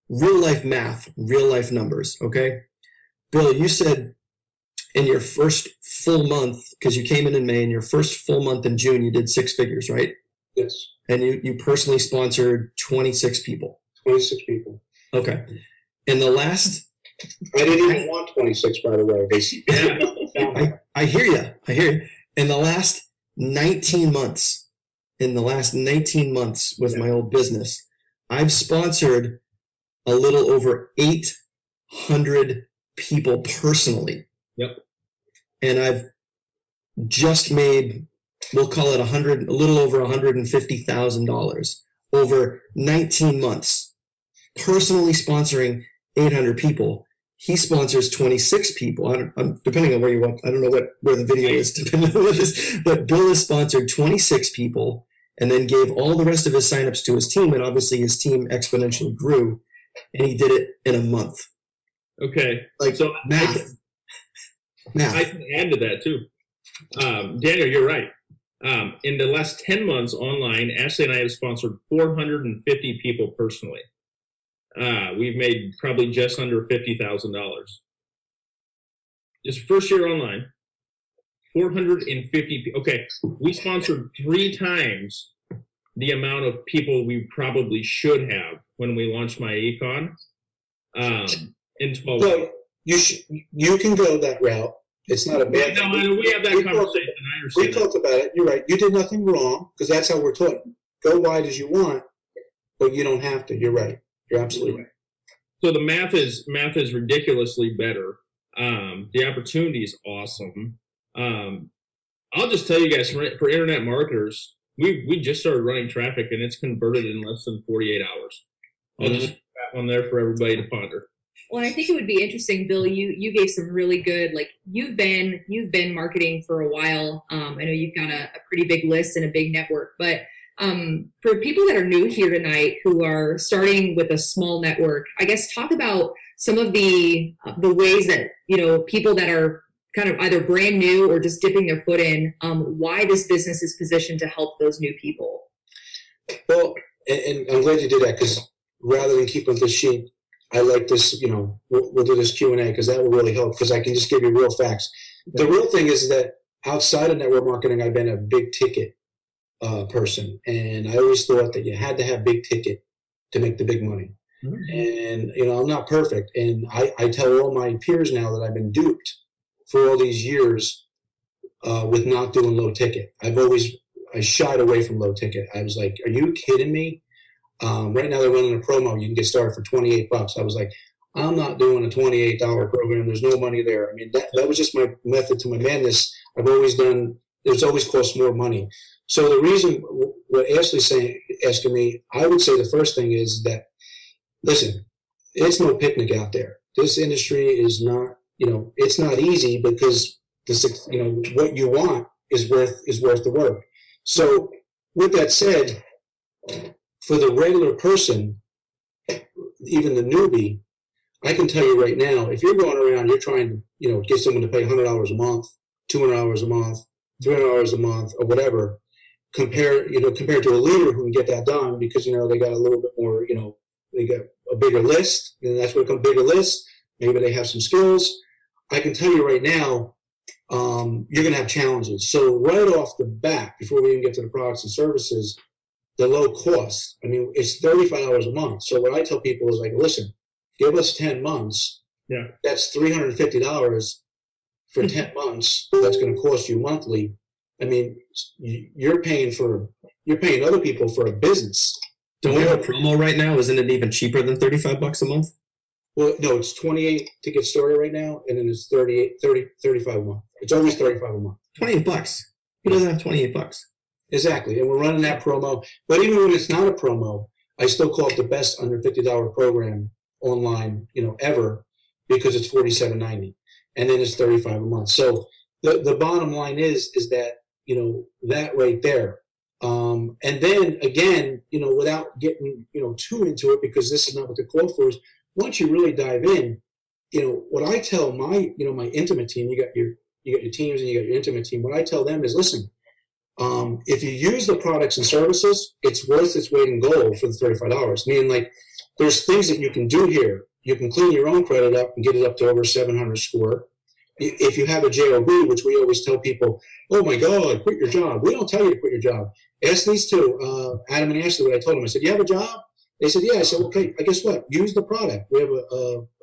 real life math, real life numbers. Okay. Bill, you said in your first full month, because you came in May, in your first full month in June, you did 6 figures, right? Yes. And you personally sponsored 26 people. 26 people. Okay. In the last... I didn't even want 26, by the way. I hear you. In the last 19 months, with my old business, I've sponsored a little over 800 people personally. Yep. And I've just made, we'll call it a little over $150,000 over 19 months, personally sponsoring 800 people. He sponsors 26 people. Depending on where you want, I don't know where the video is, depending on what this, but Bill has sponsored 26 people and then gave all the rest of his signups to his team. And obviously his team exponentially grew, and he did it in a month. Okay. Like, so math. I can add to that too. Daniel, you're right. In the last 10 months online, Ashley and I have sponsored 450 people personally. We've made probably just under $50,000. Just first year online, 450 people. Okay, we sponsored 3 times the amount of people we probably should have when we launched MyEcon in 12 months. You can go that route. It's not a bad thing. No, we have that conversation. I understand. We talked about it. You're right. You did nothing wrong, because that's how we're taught. Go wide as you want, but you don't have to. You're right. You're absolutely right. So the math is ridiculously better. The opportunity is awesome. I'll just tell you guys, for internet marketers, we just started running traffic and it's converted in less than 48 hours. I'll just put that one there for everybody to ponder. Well, I think it would be interesting, Bill. You gave some really good, like, you've been marketing for a while. I know you've got a pretty big list and a big network, but for people that are new here tonight who are starting with a small network, I guess talk about some of the ways that, people that are kind of either brand new or just dipping their foot in, why this business is positioned to help those new people. Well, and I'm glad you did that, because rather than keep with this sheet, I like this, we'll do this Q&A, because that will really help, because I can just give you real facts. The real thing is that outside of network marketing, I've been a big ticket person, and I always thought that you had to have big ticket to make the big money. And I'm not perfect, and I tell all my peers now that I've been duped for all these years with not doing low ticket. I shied away from low ticket. I was like, are you kidding me? Right now they're running a promo. You can get started for $28. I was like, I'm not doing a $28 program. There's no money there. I mean, that was just my method to my madness. I've always done, it's always cost more money. So the reason, what Ashley's asking me, I would say the first thing is that, listen, it's no picnic out there. This industry is not, it's not easy because this, what you want is worth the work. So with that said, for the regular person, even the newbie, I can tell you right now, if you're going around, you're trying to, get someone to pay $100 a month, $200 a month, $300 a month, or whatever, compared to a leader who can get that done because, they got a little bit more, they got a bigger list, and that's where it comes, bigger list. Maybe they have some skills. I can tell you right now, you're going to have challenges. So right off the bat, before we even get to the products and services, the low cost. I mean, it's $35 a month. So what I tell people is like, listen, give us 10 months. Yeah. That's $350 for 10 months. That's going to cost you monthly. I mean, you're paying other people for a business. Don't we have a promo right now? Isn't it even cheaper than $35 a month? Well, no, it's $28 to get started right now, and then it's $35 a month. It's always $35 a month. $28. Who doesn't have $28? Exactly, and we're running that promo. But even when it's not a promo, I still call it the best under $50 program online, ever, because it's $47.90, and then it's $35 a month. So the bottom line is that that right there. And then again, without getting too into it, because this is not what the call for is. Once you really dive in, what I tell my my intimate team, you got your teams and you got your intimate team. What I tell them is, listen, if you use the products and services, it's worth its weight in gold for the $35. Meaning, like, there's things that you can do here. You can clean your own credit up and get it up to over 700 score. If you have a JOB, which we always tell people, oh my God, quit your job. We don't tell you to quit your job. Ask these two, Adam and Ashley, what I told them. I said, you have a job? They said, yeah. I said, okay, guess what? Use the product. We have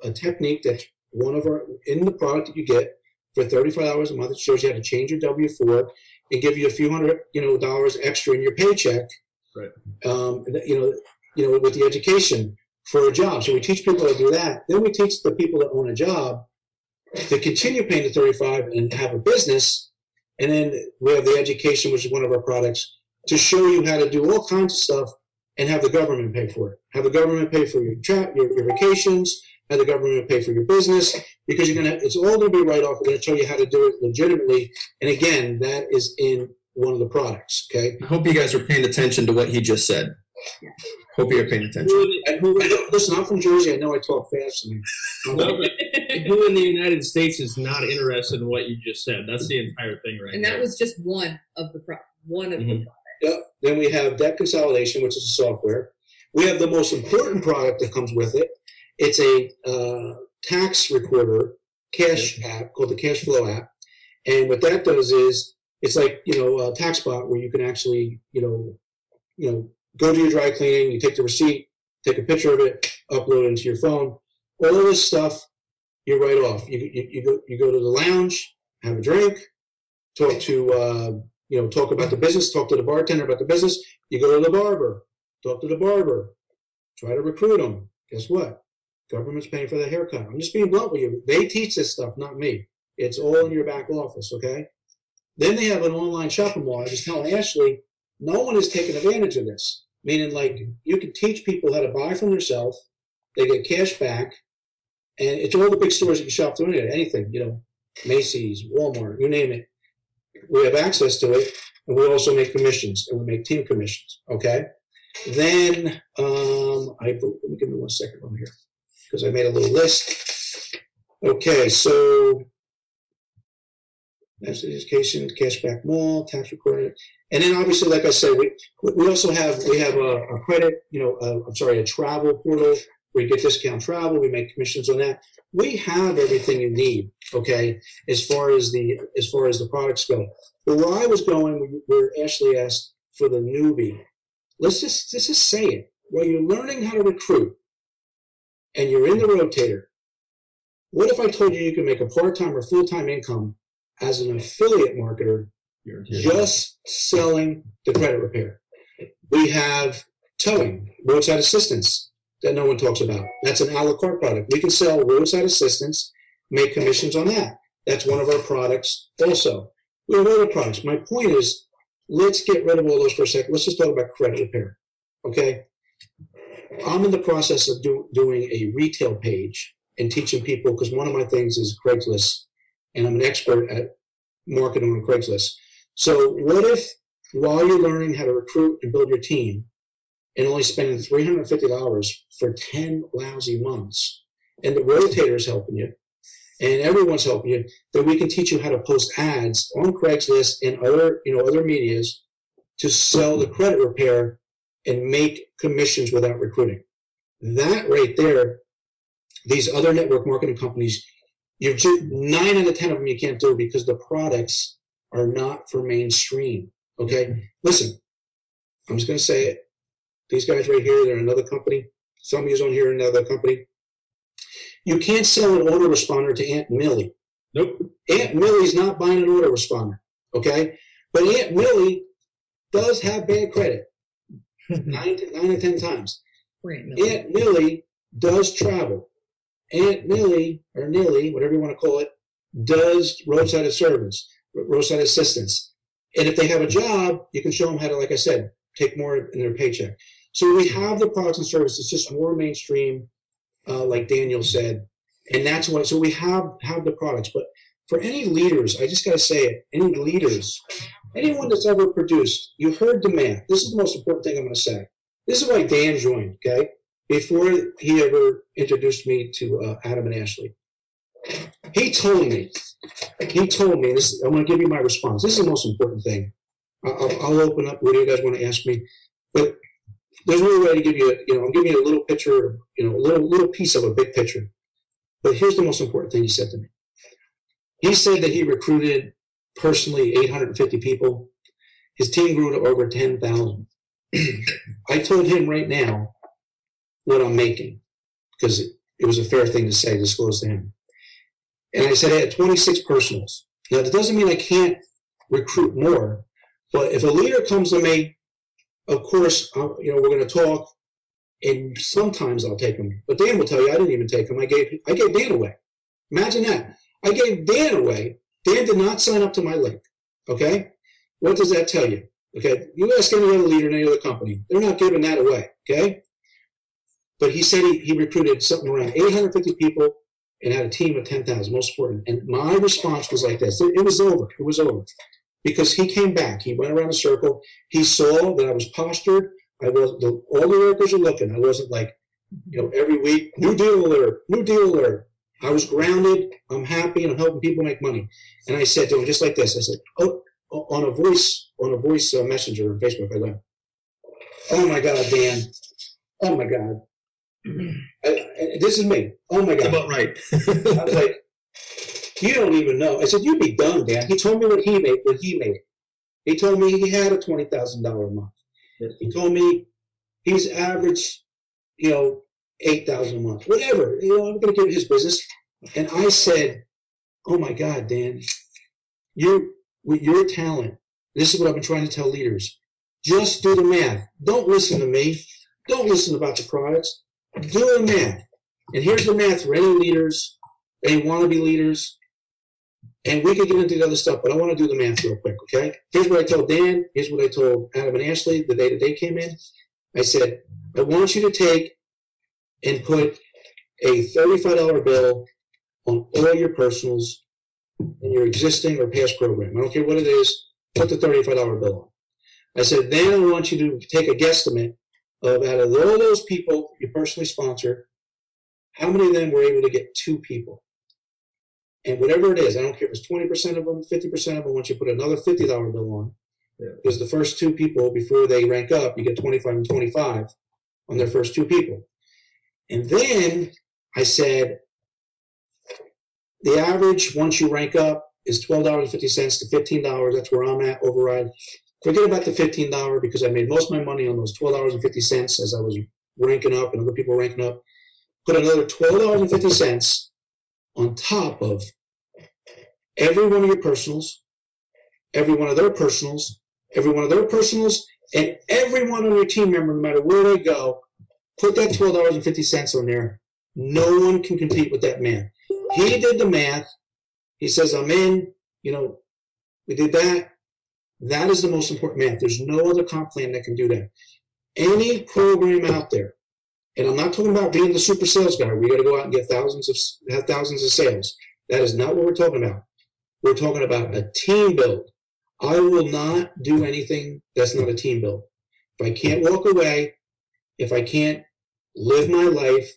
a technique that's in the product that you get for $35 a month. It shows you how to change your W-4 and give you a few hundred, dollars extra in your paycheck. Right. With the education for a job. So we teach people how to do that. Then we teach the people that own a job to continue paying the $35 and have a business. And then we have the education, which is one of our products, to show you how to do all kinds of stuff and have the government pay for it. Have the government pay for your vacations, have the government pay for your business, because it's all going to be right off. We're going to show you how to do it legitimately. And again, that is in one of the products, okay? I hope you guys are paying attention to what he just said. Hope you're paying attention. Listen, I'm from Jersey. I know I talk fast. Who in the United States is not interested in what you just said? That's the entire thing right And there. that was just one of the products. Yep. Then we have debt consolidation, which is a software. We have the most important product that comes with it. It's a tax recorder cash app called the Cash Flow app. And what that does is it's like, a TaxBot where you can actually, go to your dry cleaning, you take the receipt, take a picture of it, upload it into your phone. All of this stuff, you write off. You go to the lounge, have a drink, talk to talk about the business, talk to the bartender about the business. You go to the barber, talk to the barber, try to recruit them. Guess what? Government's paying for the haircut. I'm just being blunt with you. They teach this stuff, not me. It's all in your back office, okay? Then they have an online shopping mall. I was telling Ashley, no one is taking advantage of this. Meaning, like, you can teach people how to buy from themselves. They get cash back. And it's all the big stores you can shop through anything, Macy's, Walmart, you name it. We have access to it, and we also make commissions, and we make team commissions, okay? Then, let me give me 1 second over here, because I made a little list. Okay, so that's education, cashback mall, tax recording, and then obviously, like I said, we also have a credit, a travel portal where you get discount travel. We make commissions on that. We have everything you need, okay, as far as the products go. But where I was going, where Ashley asked for the newbie, let's just say it. While you're learning how to recruit and you're in the Rotator, what if I told you can make a part-time or full-time income as an affiliate marketer just selling the credit repair? We have towing, roadside assistance. that no one talks about. That's an a la carte product. We can sell roadside assistance, make commissions on that. That's one of our products also. We have other products. My point is, let's get rid of all those for a second. Let's just talk about credit repair, okay? I'm in the process of doing a retail page and teaching people, because one of my things is Craigslist, and I'm an expert at marketing on Craigslist. So what if, while you're learning how to recruit and build your team, and only spending $350 for 10 lousy months, and the Rotator is helping you, and everyone's helping you, then we can teach you how to post ads on Craigslist and other medias to sell the credit repair and make commissions without recruiting. That right there, these other network marketing companies, 9 out of 10 of them you can't do because the products are not for mainstream. Okay, listen, I'm just going to say it. These guys right here, they're another company. Some of you on here are another company. You can't sell an autoresponder to Aunt Millie. Nope. Aunt Millie's not buying an autoresponder, okay? But Aunt Millie does have bad credit 9 to 10 times. Aunt Millie does travel. Aunt Millie, or Nilly, whatever you want to call it, does roadside assistance. And if they have a job, you can show them how to, like I said, take more in their paycheck. So we have the products and services, just more mainstream, like Daniel said. And that's what, so we have the products. But for any leaders, I just got to say it, any leaders, anyone that's ever produced, you heard the man. This is the most important thing I'm going to say. This is why Dan joined, okay? Before he ever introduced me to Adam and Ashley. He told me, this, I'm going to give you my response. This is the most important thing. I'll open up. What do you guys want to ask me? But there's no way to give you, I'm giving you a little picture, a little piece of a big picture. But here's the most important thing he said to me. He said that he recruited personally 850 people. His team grew to over 10,000. I told him right now what I'm making, because it was a fair thing to say, disclose to him. And I said I had 26 personals. Now, that doesn't mean I can't recruit more, but if a leader comes to me, of course, we're going to talk, and sometimes I'll take them. But Dan will tell you I didn't even take them. I gave Dan away. Imagine that. I gave Dan away. Dan did not sign up to my link. Okay? What does that tell you? Okay? You ask any other leader in any other company, they're not giving that away. Okay? But he said he recruited something around 850 people and had a team of 10,000, most important. And my response was like this. It was over. It was over. Because he came back. He went around a circle. He saw that I was postured. All the workers are looking. I wasn't like, every week, new deal alert. I was grounded. I'm happy, and I'm helping people make money. And I said to him, just like this, I said, on a voice messenger on Facebook, I went, oh my God, Dan. Oh my God. This is me. Oh my God. That's about right. I was like, you don't even know. I said, you'd be done, Dan. He told me what he made. He told me he had a $20,000 a month. He told me he's averaged, $8,000 a month. Whatever. I'm going to give his business. And I said, oh my God, Dan, with your talent, this is what I've been trying to tell leaders. Just do the math. Don't listen to me. Don't listen about the products. Do the math. And here's the math for any leaders, any wannabe leaders. And we can get into the other stuff, but I want to do the math real quick, okay? Here's what I told Dan. Here's what I told Adam and Ashley the day that they came in. I said, I want you to take and put a $35 bill on all your personals in your existing or past program. I don't care what it is. Put the $35 bill on. I said, then I want you to take a guesstimate of out of all those people you personally sponsor, how many of them were able to get 2 people? And whatever it is, I don't care if it's 20% of them, 50% of them, once you put another $50 bill on, because the first 2 people, before they rank up, you get 25 and 25 on their first 2 people. And then I said, the average, once you rank up, is $12.50 to $15. That's where I'm at, override. Forget about the $15 because I made most of my money on those $12.50 as I was ranking up and other people ranking up. Put another $12.50 on top of every one of your personals, every one of their personals, every one of their personals, and every one of your team member, no matter where they go, Put that $12.50 on there. No one can compete with that math. He did the math. He says, I'm in, we did that. That is the most important math. There's no other comp plan that can do that. Any program out there, and I'm not talking about being the super sales guy. We got to go out and get thousands of sales. That is not what we're talking about. We're talking about a team build. I will not do anything that's not a team build. If I can't walk away, if I can't live my life,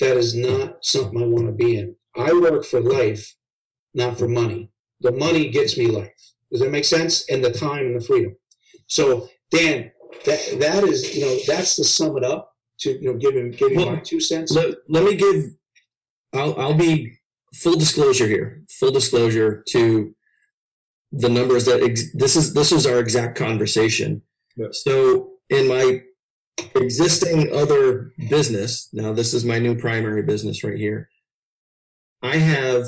that is not something I want to be in. I work for life, not for money. The money gets me life. Does that make sense? And the time and the freedom. So, Dan, that is, that's to sum it up, to, give him my 2 cents. Let me give, I'll be full disclosure here, full disclosure to the numbers that, this is our exact conversation. Yeah. So in my existing other business, now this is my new primary business right here, I have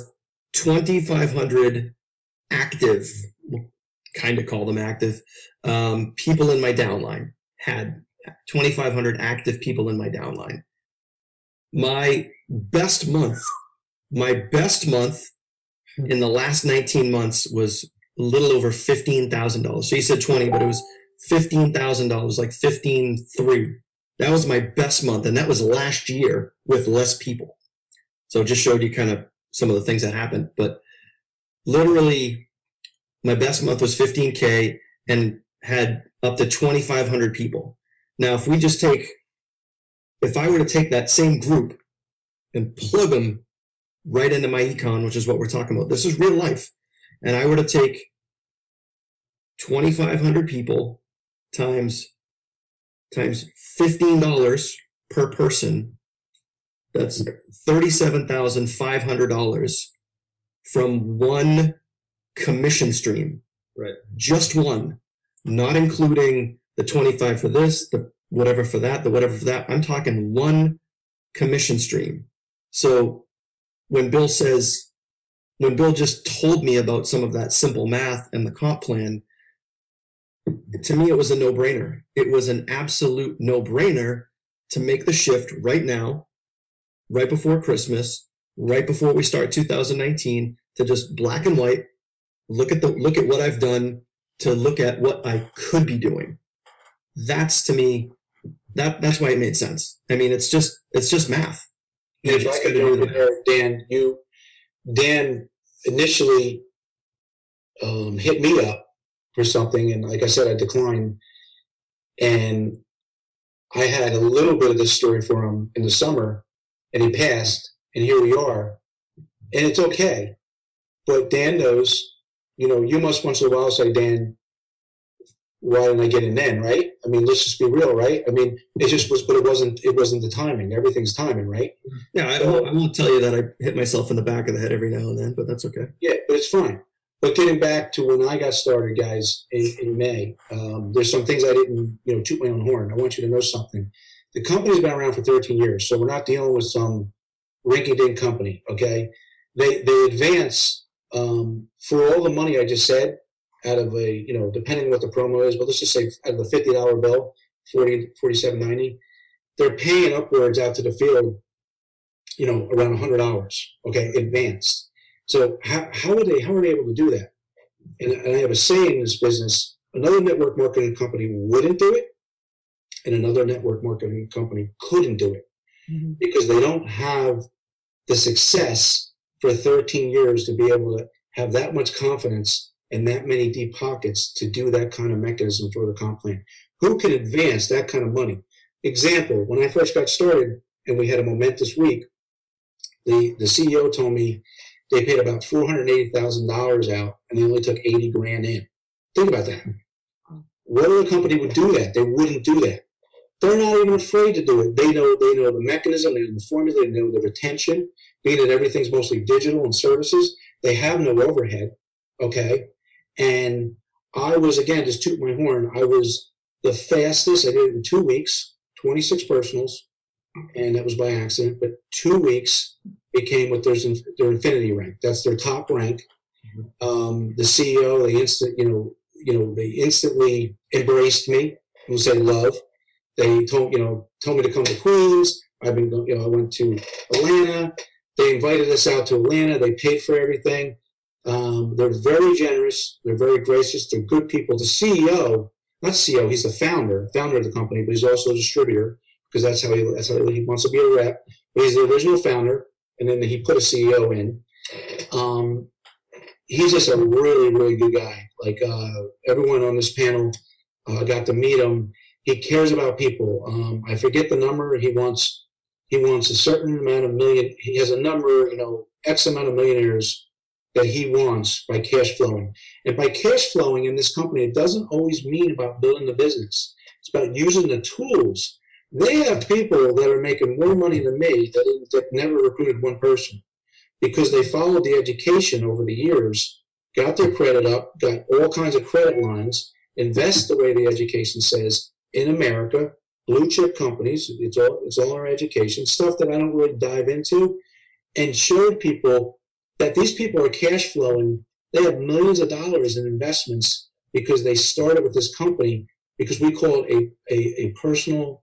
2,500 active, we'll kind of call them active, people in my downline. Had 2,500 active people in my downline. My best month in the last 19 months was a little over $15,000. So you said 20, but it was $15,000, like 15.3. That was my best month, and that was last year with less people. So it just showed you kind of some of the things that happened. But literally, my best month was 15K and had up to 2,500 people. Now, if I were to take that same group and plug them right into MyEcon, which is what we're talking about, this is real life, and I were to take 2,500 people times $15 per person, that's $37,500 from one commission stream. Right. Just one, not including the 25 for this, the whatever for that, the whatever for that. I'm talking one commission stream. So when Bill just told me about some of that simple math and the comp plan, to me, it was a no-brainer. It was an absolute no-brainer to make the shift right now, right before Christmas, right before we start 2019, to just black and white, look at what I've done, to look at what I could be doing. That's, to me, that's why it made sense. I mean, it's just math. If I could jump in there, Dan initially hit me up for something, and like I said, I declined. And I had a little bit of this story for him in the summer, and he passed, and here we are. And it's okay. But Dan knows, you must once in a while say, Dan, why didn't I get in then, right? I mean, let's just be real, right? I mean, it just was, but it wasn't the timing. Everything's timing, right? Yeah, I won't tell you that I hit myself in the back of the head every now and then, but that's okay. Yeah, but it's fine. But getting back to when I got started, guys, in May, there's some things I didn't, toot my own horn. I want you to know something. The company's been around for 13 years, so we're not dealing with some rinky-dink company, okay? They advance for all the money I just said, out of a, depending what the promo is, but let's just say out of the $50 bill, $47.90, they're paying upwards out to the field, around 100 hours, okay, advanced. So how are they able to do that? And I have a saying in this business: another network marketing company wouldn't do it, and another network marketing company couldn't do it, because they don't have the success for 13 years to be able to have that much confidence and that many deep pockets to do that kind of mechanism for the comp plan. Who can advance that kind of money? Example, when I first got started and we had a momentous week, the CEO told me they paid about $480,000 out and they only took 80 grand in. Think about that. What other company would do that? They wouldn't do that. They're not even afraid to do it. They know the mechanism, they know the formula, they know the retention, being that everything's mostly digital and services. They have no overhead, okay? And I was, again, just toot my horn, I was the fastest. I did it in 2 weeks, 26 personals, and that was by accident. But 2 weeks became what their infinity rank. That's their top rank. The CEO, they instantly embraced me. We'll say love. They told me to come to Queens. I went to Atlanta. They invited us out to Atlanta. They paid for everything. They're very generous. They're very gracious. They're good people. The CEO, not CEO, he's the founder of the company, but he's also a distributor because that's how he wants to be a rep. But he's the original founder, and then he put a CEO in. He's just a really, really good guy. Like everyone on this panel got to meet him. He cares about people. I forget the number. He wants a certain amount of million. He has a number, X amount of millionaires that he wants by cash flowing. And by cash flowing in this company, it doesn't always mean about building the business. It's about using the tools. They have people that are making more money than me that never recruited one person because they followed the education over the years, got their credit up, got all kinds of credit lines, invest the way the education says in America, blue chip companies, it's all our education, stuff that I don't really dive into, and showed people that these people are cash flowing. They have millions of dollars in investments because they started with this company because we call it a personal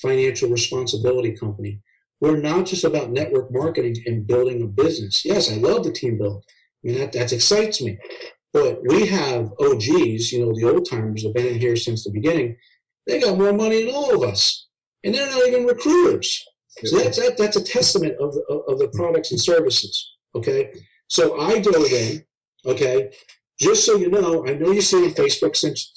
financial responsibility company. We're not just about network marketing and building a business. Yes, I love the team build. I mean, that excites me. But we have OGs, the old timers that have been in here since the beginning. They got more money than all of us, and they're not even recruiters. So that's a testament of the products and services. Okay, so I dove in. Okay, just so you know, I know you see on Facebook since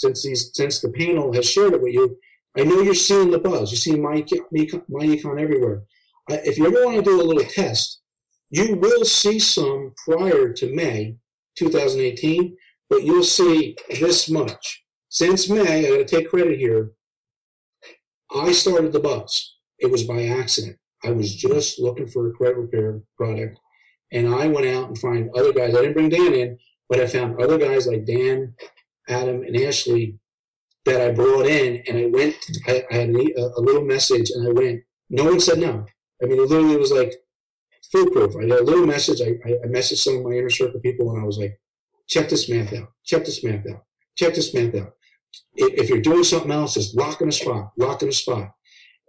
the panel has shared it with you. I know you're seeing the buzz. You're seeing MyEcon everywhere. If you ever want to do a little test, you will see some prior to May 2018, but you'll see this much. Since May, I got to take credit here. I started the buzz. It was by accident. I was just looking for a credit repair product, and I went out and found other guys. I didn't bring Dan in, but I found other guys like Dan, Adam, and Ashley that I brought in, and I had a little message, and I went. No one said no. I mean, it literally was like foolproof. I got a little message. I messaged some of my inner circle people, and I was like, check this math out. Check this math out. Check this math out. If you're doing something else, just lock in a spot.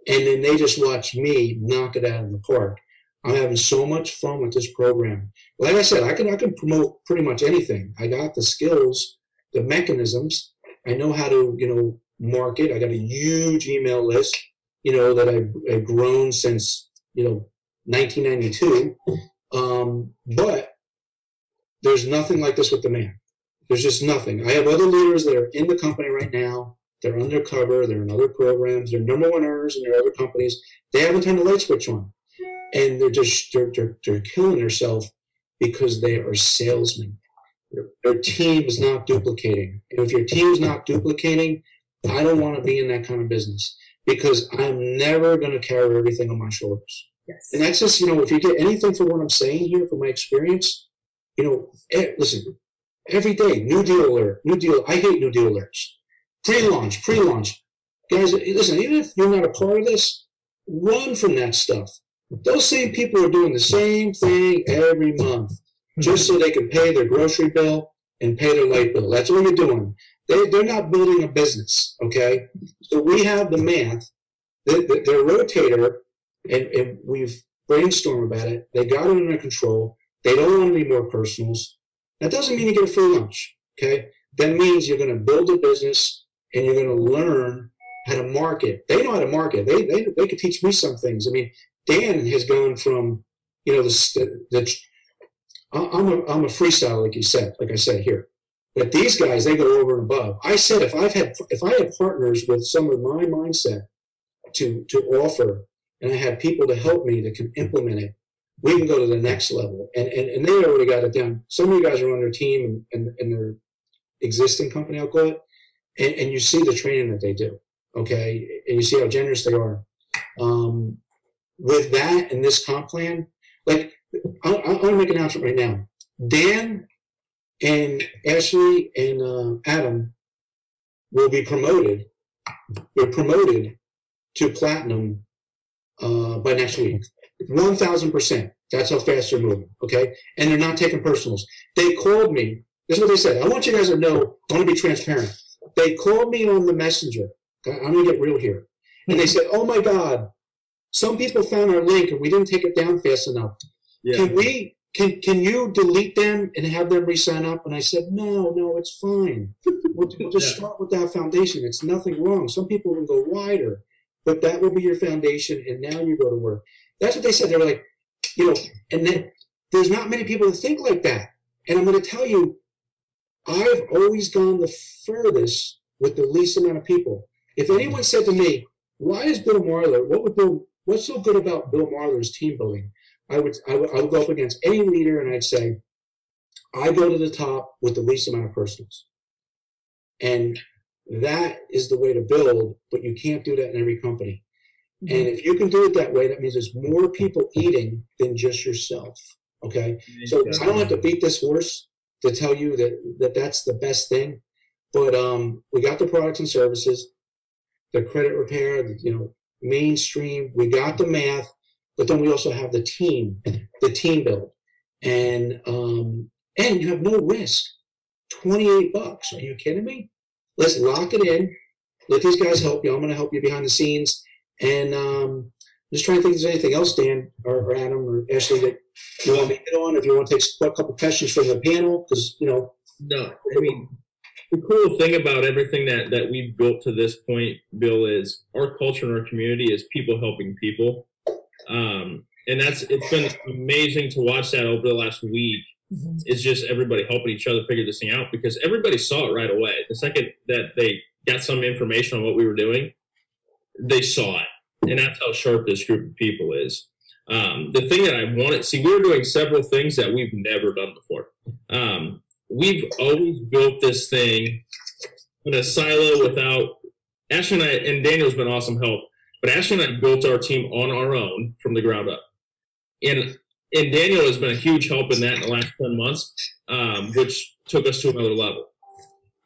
And then they just watch me knock it out of the park. I'm having so much fun with this program. Like I said, I can promote pretty much anything. I got the skills, the mechanisms. I know how to, market. I got a huge email list, that I've grown since, 1992. But there's nothing like this with the man. There's just nothing. I have other leaders that are in the company right now. They're undercover. They're in other programs. They're number one earners in their other companies. They haven't turned the light switch on. And they're killing themselves because they are salesmen. Their team is not duplicating. And if your team's not duplicating, I don't want to be in that kind of business because I'm never going to carry everything on my shoulders. Yes. And that's just, if you get anything from what I'm saying here, from my experience, listen, every day, new deal alert, new deal. I hate new deal alerts. Pre-launch. Guys, listen, even if you're not a part of this, run from that stuff. Those same people are doing the same thing every month just so they can pay their grocery bill and pay their light bill. That's what you're doing. They're not building a business, okay? So we have the math. Their Rotator, and we've brainstormed about it. They got it under control. They don't want any more personals. That doesn't mean you get a free lunch, okay? That means you're going to build a business and you're going to learn how to market. They know how to market. They could teach me some things. I mean, Dan has gone from, I'm a freestyler, like I said here. But these guys, they go over and above. I said if I had partners with some of my mindset to offer, and I had people to help me that can implement it, we can go to the next level. And they already got it down. Some of you guys are on their team and their existing company, I'll call it, and you see the training that they do, okay? And you see how generous they are. With that and this comp plan, like, I'm going to make an announcement right now. Dan and Ashley and Adam will be promoted. We're promoted to platinum by next week. 1,000%. That's how fast they're moving, okay? And they're not taking personals. They called me. This is what they said. I want you guys to know, I want to be transparent. They called me on the messenger. I'm going to get real here. And they said, oh my God, some people found our link and we didn't take it down fast enough. Yeah. Can you delete them and have them re-sign up? And I said, no, it's fine. We'll just start with that foundation. It's nothing wrong. Some people will go wider, but that will be your foundation, and now you go to work. That's what they said. They were like, and then there's not many people that think like that. And I'm going to tell you, I've always gone the furthest with the least amount of people. If anyone said to me, why is Bill Marler, what's so good about Bill Marler's team building? I would go up against any leader and I'd say, I go to the top with the least amount of personals. And that is the way to build, but you can't do that in every company. Mm-hmm. And if you can do it that way, that means there's more people eating than just yourself. Okay? So I don't have to beat this horse to tell you that that's the best thing. But we got the products and services, the credit repair, mainstream, we got the math. But then we also have the team build, and you have no risk. $28. Are you kidding me? Let's lock it in. Let these guys help you. I'm going to help you behind the scenes, and just trying to think if there's anything else, Dan or Adam or Ashley, that you want me to hit on. If you want to take a couple questions from the panel, because No, I mean, the cool thing about everything that we've built to this point, Bill, is our culture and our community is people helping people. And it's been amazing to watch that over the last week. Mm-hmm. It's just everybody helping each other figure this thing out, because everybody saw it right away. The second that they got some information on what we were doing, they saw it. And that's how sharp this group of people is. The thing that I wanted, we were doing several things that we've never done before. We've always built this thing in a silo without Ashley and Daniel's been awesome help. But Ashley and I built our team on our own from the ground up. And Daniel has been a huge help in that in the last 10 months, which took us to another level.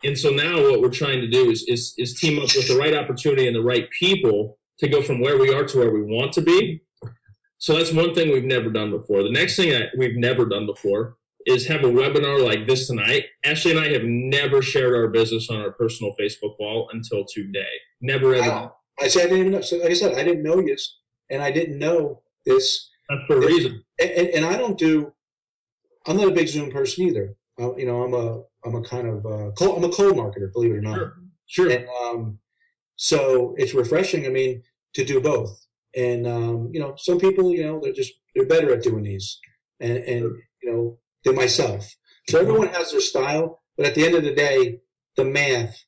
And so now what we're trying to do is team up with the right opportunity and the right people to go from where we are to where we want to be. So that's one thing we've never done before. The next thing that we've never done before is have a webinar like this tonight. Ashley and I have never shared our business on our personal Facebook wall until today. Never ever. Wow. I said I didn't even know. So like I said, I didn't know this, and I didn't know this. That's for a reason. And I don't do. I'm not a big Zoom person either. I'm a kind of I'm a cold marketer, believe it or not. Sure. And so it's refreshing. I mean, to do both. And some people, they're better at doing these, and than myself. So everyone has their style, but at the end of the day, the math.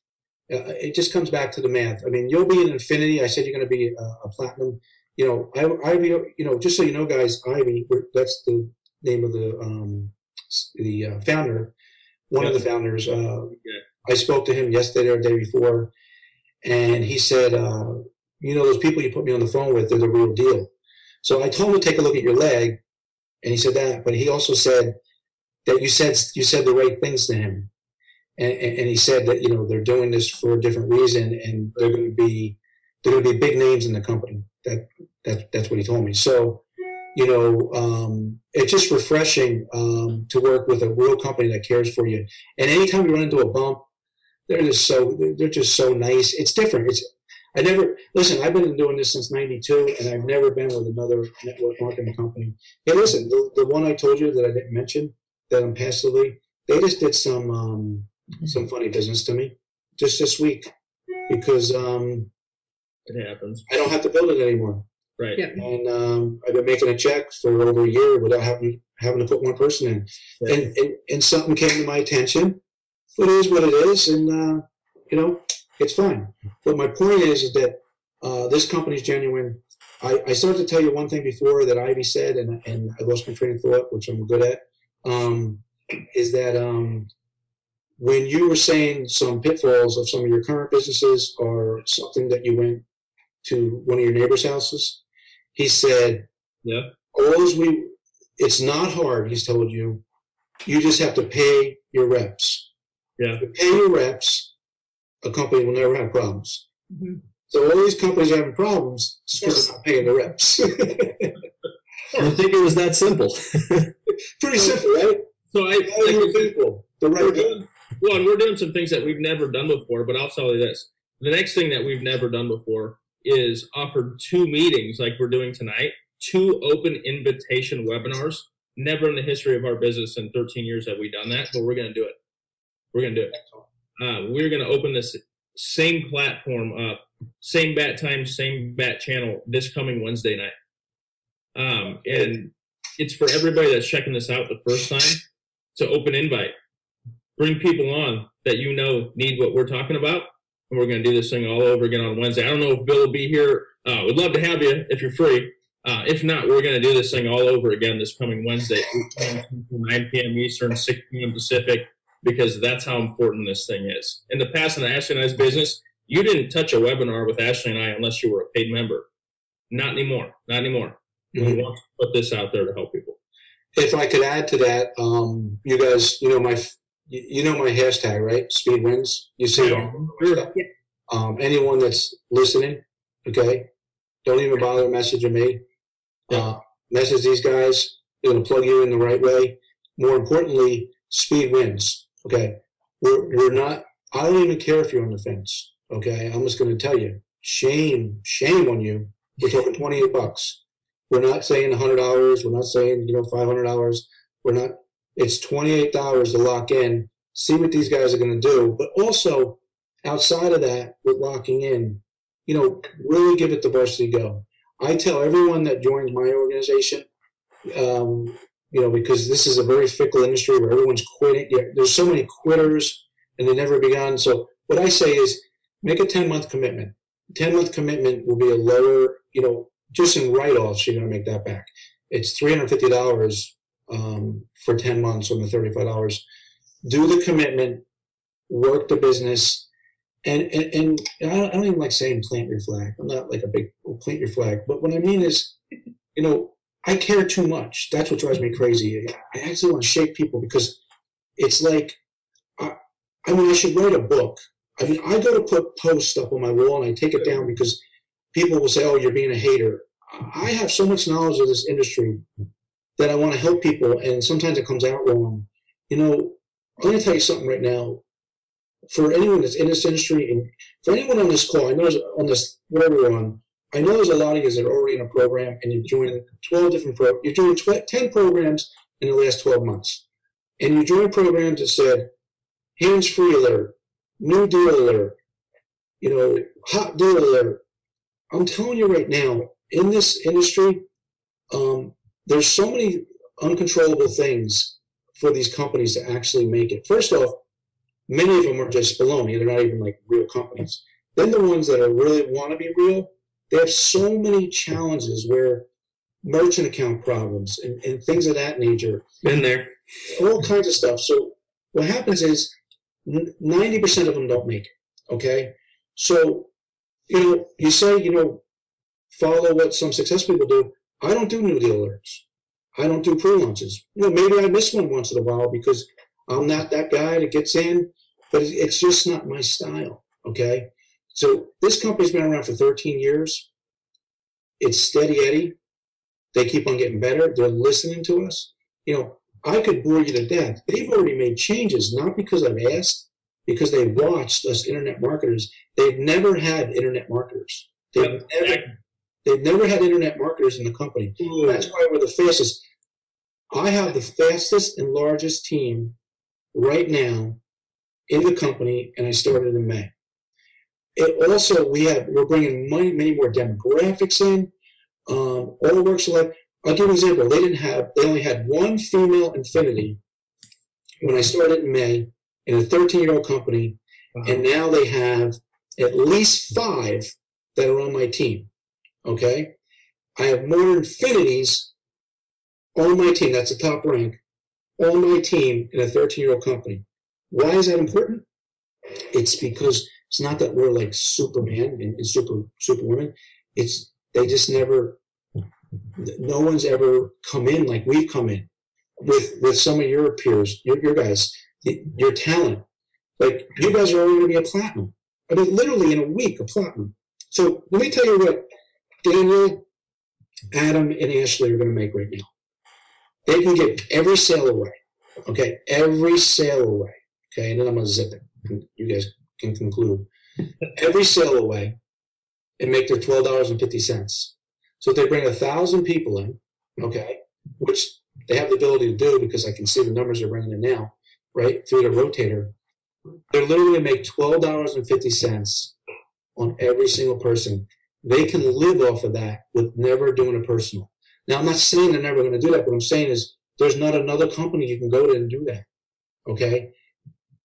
It just comes back to the math. I mean, you'll be an infinity. I said you're going to be a platinum. Ivy. Just so you know, guys, Ivy. That's the name of the founder. One of the founders. I spoke to him yesterday or the day before, and he said, those people you put me on the phone with, they're the real deal. So I told him to take a look at your leg, and he said that. But he also said that you said the right things to him. And he said that they're doing this for a different reason, and they're going to be big names in the company. That's what he told me. So it's just refreshing to work with a real company that cares for you. And anytime you run into a bump, they're just so nice. It's different. I've been doing this since '92, and I've never been with another network marketing company. Hey, listen, the one I told you that I didn't mention that I'm passively, they just did some funny business to me just this week, because it happens. I don't have to build it anymore. Right. Yeah. And I've been making a check for over a year without having to put one person in. Yeah. And something came to my attention. It is what it is, and it's fine. But my point is that this company's genuine. I started to tell you one thing before that Ivy said, and I lost my train of thought, which I'm good at. Is that when you were saying some pitfalls of some of your current businesses or something that you went to one of your neighbor's houses, he said, "Yeah, it's not hard." He's told you, you just have to pay your reps. Yeah, if you pay your reps, a company will never have problems. Mm-hmm. So all these companies are having problems just because they're not paying the reps. I think it was that simple. Pretty simple, right? So we're doing some things that we've never done before, but I'll tell you this. The next thing that we've never done before is offered 2 meetings like we're doing tonight, 2 open invitation webinars. Never in the history of our business in 13 years have we done that, but we're going to do it. We're going to do it. We're going to open this same platform up, same bat time, same bat channel this coming Wednesday night. And it's for everybody that's checking this out the first time. It's an open invite. Bring people on that you know need what we're talking about. And we're going to do this thing all over again on Wednesday. I don't know if Bill will be here. We'd love to have you if you're free. If not, we're going to do this thing all over again this coming Wednesday, 9 p.m. Eastern, 6 p.m. Pacific, because that's how important this thing is. In the past, in the Ashley and I's business, you didn't touch a webinar with Ashley and I unless you were a paid member. Not anymore. Not anymore. Mm-hmm. We want to put this out there to help people. If I could add to that, you guys, you know my hashtag, right? Speed wins. You see it all. Sure. Anyone that's listening, okay, don't even bother messaging me. Message these guys. They're going to plug you in the right way. More importantly, speed wins. Okay, we're not. I don't even care if you're on the fence. Okay, I'm just going to tell you, shame on you. We're talking $28. We're not saying $100. We're not saying $500. We're not. It's $28 to lock in. See what these guys are going to do. But also, outside of that, with locking in, really give it the varsity go. I tell everyone that joins my organization, because this is a very fickle industry where everyone's quitting. Yeah, there's so many quitters and they never begun. So what I say is make a 10-month commitment. 10-month commitment will be a lower, just in write-offs, you're going to make that back. It's $350 for 10 months on the $35. Do the commitment, work the business. And I don't even like saying plant your flag. I'm not like a big plant your flag. But what I mean is, I care too much. That's what drives me crazy. I actually want to shake people because it's like, I should write a book. I go to put posts up on my wall and I take it down because people will say, oh, you're being a hater. I have so much knowledge of this industry that I want to help people. And sometimes it comes out wrong. I'm going to tell you something right now. For anyone that's in this industry, and for anyone on this call, I know on this, whatever we're on, I know there's a lot of you that are already in a program and you're doing 12 different programs. You're doing 10 programs in the last 12 months. And you join programs that said, hands-free alert, new deal alert, hot deal alert. I'm telling you right now, in this industry, there's so many uncontrollable things for these companies to actually make it. First off, many of them are just baloney. They're not even like real companies. Then the ones that are really want to be real, they have so many challenges where merchant account problems and things of that nature. Been there. All kinds of stuff. So what happens is 90% of them don't make it, okay? So, you say, follow what some success people do. I don't do new deal alerts. I don't do pre-launches. Maybe I miss one once in a while because I'm not that guy that gets in, but it's just not my style, okay? So this company's been around for 13 years. It's steady Eddie. They keep on getting better. They're listening to us. I could bore you to death. They've already made changes, not because I've asked, because they watched us internet marketers. They've never had internet marketers. They've never had internet marketers in the company. Ooh. That's why we're the fastest. I have the fastest and largest team right now in the company, and I started in May. We're bringing many more demographics in. All the works of life. I'll give you an example. They only had one female Infinity when I started in May in a 13-year-old company, and now they have at least 5 that are on my team. Okay, I have more Infinities on my team. That's the top rank on my team in a 13-year-old company. Why is that important? It's because it's not that we're like Superman and superwomen. They just never. No one's ever come in like we've come in with some of your peers, your guys, your talent. Like you guys are already going to be a platinum. Literally in a week, a platinum. So let me tell you what Daniel, Adam, and Ashley are going to make right now. They can give every sale away. Okay, every sale away. Okay, and then I'm going to zip it. And you guys can conclude. Every sale away and make their $12.50. So if they bring 1,000 people in, okay, which they have the ability to do because I can see the numbers they're bringing in now, right, through the Rotator, they're literally make $12.50 on every single person. They can live off of that with never doing a personal. Now, I'm not saying they're never going to do that. What I'm saying is there's not another company you can go to and do that, okay?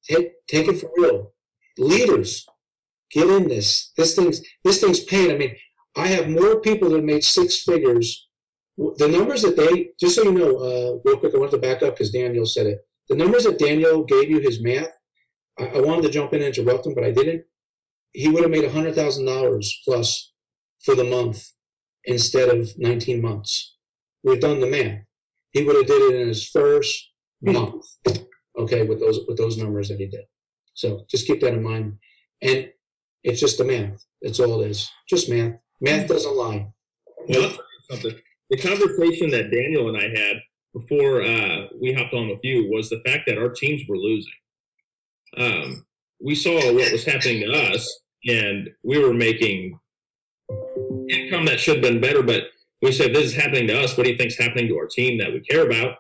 Take it for real. Leaders, get in this. This thing's paying. I mean, I have more people that made 6 figures. The numbers that they, just so you know, real quick, I wanted to back up because Daniel said it. The numbers that Daniel gave you, his math, I wanted to jump in and interrupt him, but I didn't. He would have made $100,000 plus for the month instead of 19 months. We've done the math. He would have did it in his first month, okay, with those numbers that he did. So just keep that in mind. And it's just the math. That's all it is. Just math. Math doesn't lie. Well, something. The conversation that Daniel and I had before we hopped on with you was the fact that our teams were losing. We saw what was happening to us, and we were making income that should have been better, but we said, this is happening to us. What do you think is happening to our team that we care about?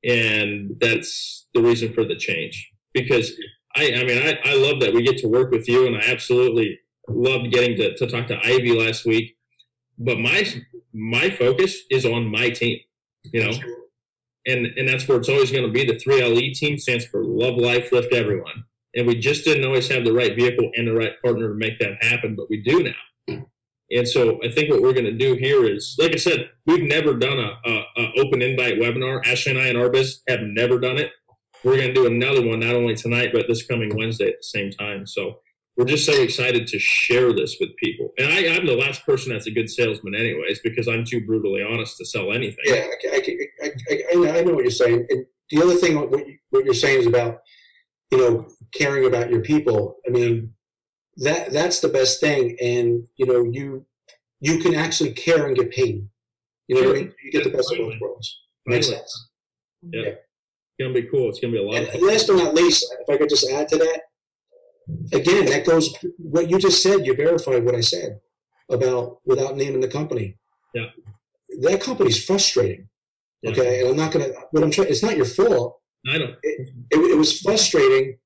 And that's the reason for the change. Because I love that we get to work with you, and I absolutely loved getting to talk to Ivy last week. But my focus is on my team, you know, and that's where it's always going to be. The 3LE team stands for Love Life, Lift Everyone. And we just didn't always have the right vehicle and the right partner to make that happen, but we do now. And so I think what we're going to do here is, like I said, we've never done a open invite webinar. Ashley and I in our business have never done it. We're going to do another one, not only tonight, but this coming Wednesday at the same time. So we're just so excited to share this with people. And I'm the last person that's a good salesman anyways, because I'm too brutally honest to sell anything. Yeah, I know what you're saying. And the other thing, what you're saying is about, you know, caring about your people. I mean, that's the best thing. And, you know, you can actually care and get paid. You know what I mean? You get the best of both worlds. Makes sense. Yeah. It's going to be cool. It's going to be a lot of fun. And last but not least, if I could just add to that, again, that goes, what you just said, you verified what I said about without naming the company. Yeah. That company's frustrating. Yeah. Okay. And I'm not going to, it's not your fault. I know. It was frustrating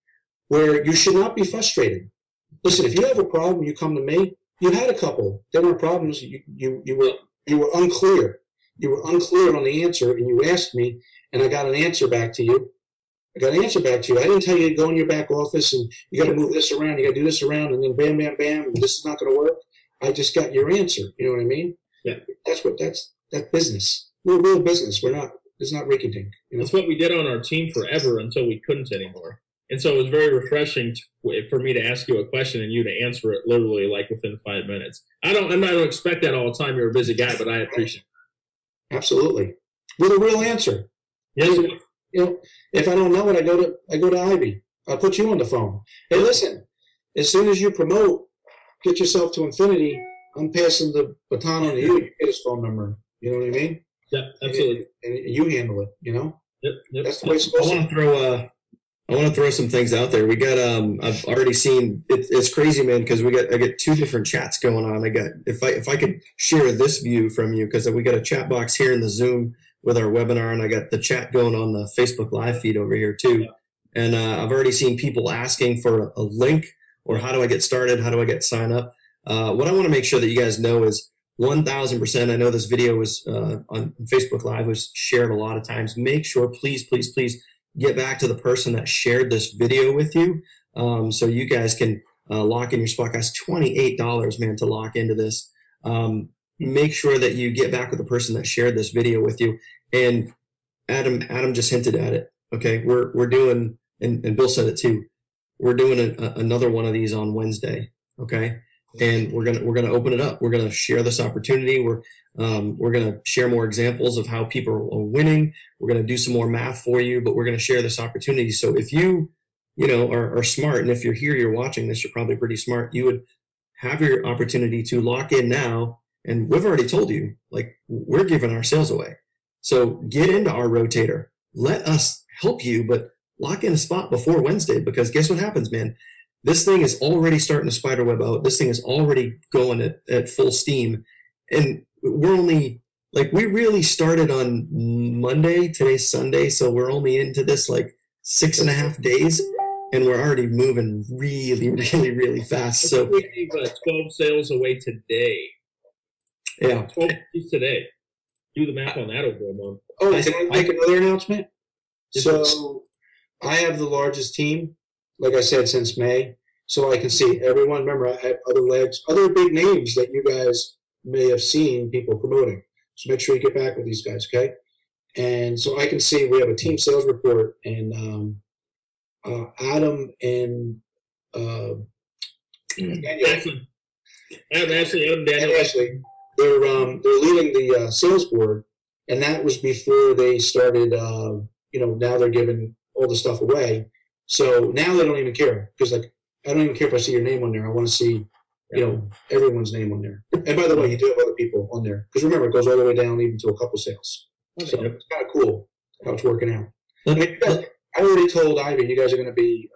where you should not be frustrated. Listen, if you have a problem, you come to me. You had a couple. There were problems. You were unclear. You were unclear on the answer, and you asked me, and I got an answer back to you. I didn't tell you to go in your back office and you got to move this around, you got to do this around, and then bam, bam, bam, and this is not going to work. I just got your answer. You know what I mean? Yeah. That's business. We're real business. It's not rinky-dink. You know? That's what we did on our team forever until we couldn't anymore. And so it was very refreshing for me to ask you a question and you to answer it literally like within 5 minutes. I don't expect that all the time. You're a busy guy, but I appreciate it. Absolutely. With a real answer. Yes. You know, if I don't know it, I go to Ivy. I'll put you on the phone. Hey, listen, as soon as you promote, get yourself to infinity, I'm passing the baton on to you. You get his phone number. You know what I mean? Yeah, absolutely. And you handle it, you know? Yep. That's the way it's supposed to. I want to throw some things out there. We got I've already seen it's crazy, man, because I get 2 different chats going on. I got if I could share this view from you, because we got a chat box here in the Zoom with our webinar, and I got the chat going on the Facebook live feed over here too. Yeah. And I've already seen people asking for a link or how do I get started? How do I get sign up? What I want to make sure that you guys know is 1000%. I know this video was on Facebook Live was shared a lot of times. Make sure, please get back to the person that shared this video with you, so you guys can lock in your spot. Guys, $28, man, to lock into this. Make sure that you get back with the person that shared this video with you. And Adam just hinted at it. Okay, we're doing, and Bill said it too. We're doing another one of these on Wednesday. Okay, and we're gonna open it up. We're gonna share this opportunity. We're gonna share more examples of how people are winning. We're gonna do some more math for you, but we're gonna share this opportunity. So if you are smart, and if you're here, you're watching this, you're probably pretty smart. You would have your opportunity to lock in now. And we've already told you, like, we're giving our sales away. So get into our Rotator. Let us help you, but lock in a spot before Wednesday, because guess what happens, man? this thing is already starting to spiderweb out. This thing is already going at full steam. And we're only, like, we really started on Monday. Today's Sunday. So we're only into this like 6.5 days. And we're already moving really, really, really fast. So we gave 12 sales away today. Yeah. 12 today. Do the math on that over a month. Oh, can I make another announcement? So I have the largest team, like I said, since May. So I can see everyone. Remember, I have other big names that you guys may have seen people promoting. So make sure you get back with these guys, okay? And so I can see we have a team sales report, and Adam and Daniel. Adam, Daniel. And Ashley, they're leading the sales board, and that was before they started. Now they're giving all the stuff away. So now they don't even care, because like I don't even care if I see your name on there. I want to see everyone's name on there. And by the way, you do have other people on there, because remember, it goes all the way down even to a couple sales. So it's kind of cool how it's working out. I mean, I already told Ivan, you guys are going to be.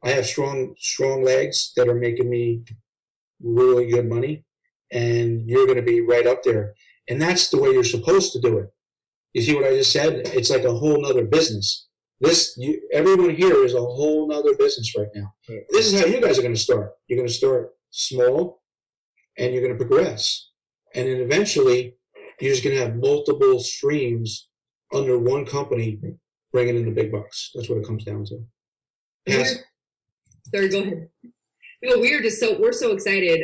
I have strong legs that are making me really good money, and you're going to be right up there. And that's the way you're supposed to do it. You see what I just said? It's like a whole nother business. Everyone here is a whole nother business right now. Right. This is how you guys are going to start. You're going to start small, and you're going to progress. And then eventually, you're just going to have multiple streams under one company bringing in the big bucks. That's what it comes down to. Yes. Sorry, go ahead. No, we're so excited.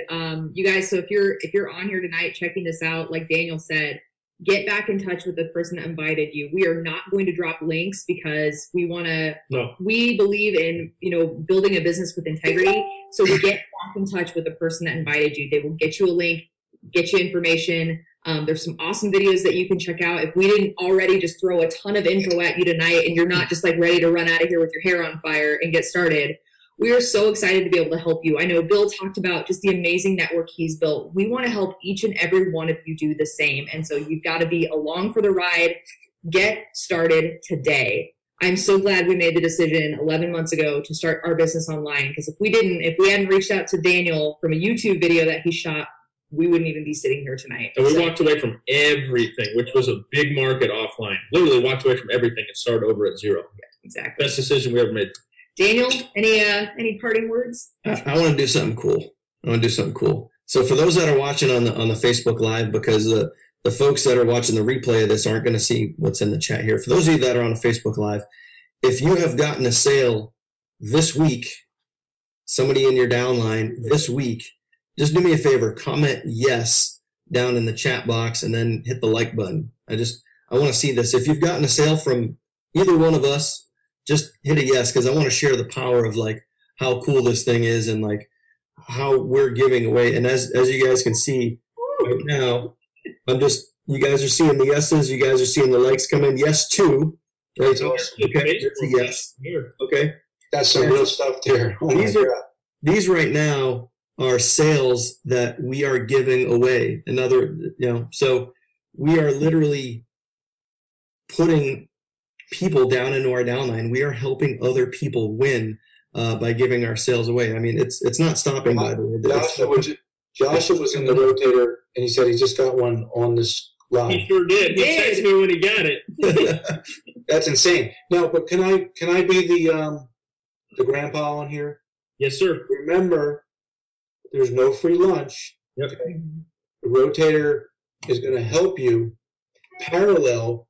You guys, so if you're on here tonight checking this out, like Daniel said, get back in touch with the person that invited you. We are not going to drop links, because we believe in, building a business with integrity. So we get back in touch with the person that invited you. They will get you a link, get you information. There's some awesome videos that you can check out. If we didn't already just throw a ton of info at you tonight, and you're not just like ready to run out of here with your hair on fire and get started, we are so excited to be able to help you. I know Bill talked about just the amazing network he's built. We want to help each and every one of you do the same. And so you've got to be along for the ride. Get started today. I'm so glad we made the decision 11 months ago to start our business online, because if we hadn't reached out to Daniel from a YouTube video that he shot, we wouldn't even be sitting here tonight. And we walked away from everything, which was a big market offline. Literally walked away from everything and started over at zero. Yeah, exactly. Best decision we ever made. Daniel, any parting words? I want to do something cool. So for those that are watching on the Facebook Live, because the folks that are watching the replay of this aren't going to see what's in the chat here. For those of you that are on the Facebook Live, if you have gotten a sale this week, somebody in your downline this week, just do me a favor, comment yes down in the chat box, and then hit the like button. I want to see this. If you've gotten a sale from either one of us, just hit a yes, because I want to share the power of like how cool this thing is and like how we're giving away. And as you guys can see right now, you guys are seeing the yeses, you guys are seeing the likes come in. Yes, two. Right? Okay, it's a yes. Okay. That's some real stuff there. Oh these right now are sales that we are giving away. So we are literally putting people down into our downline. We are helping other people win by giving our sales away. I mean, it's not stopping, by the way. Joshua was in the Rotator, and he said he just got one on this live. He sure did. He texted me when he got it. That's insane. No, but can I be the grandpa on here? Yes, sir. Remember, there's no free lunch. Yep. Okay? The Rotator is going to help you parallel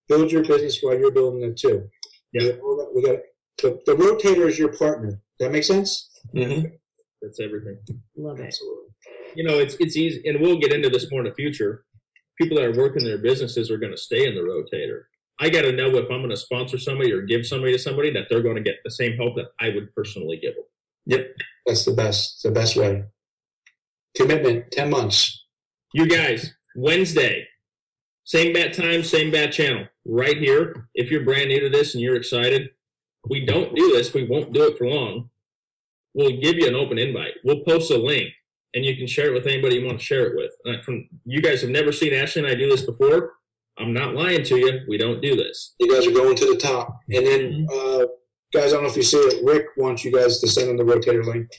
build your business while you're building it too. Yeah. We got the Rotator is your partner. Does that make sense? Mm-hmm. That's everything. Love it. Absolutely. It's easy, and we'll get into this more in the future. People that are working their businesses are going to stay in the Rotator. I got to know if I'm going to sponsor somebody or give somebody to somebody that they're going to get the same help that I would personally give them. Yep. That's the best. It's the best way. Commitment, 10 months. You guys, Wednesday, same bat time, same bat channel, right here. If you're brand new to this and you're excited, we don't do this. We won't do it for long. We'll give you an open invite. We'll post a link, and you can share it with anybody you want to share it with. You guys have never seen Ashley and I do this before. I'm not lying to you. We don't do this. You guys are going to the top. And then Guys, I don't know if you see it. Rick wants you guys to send him the Rotator link.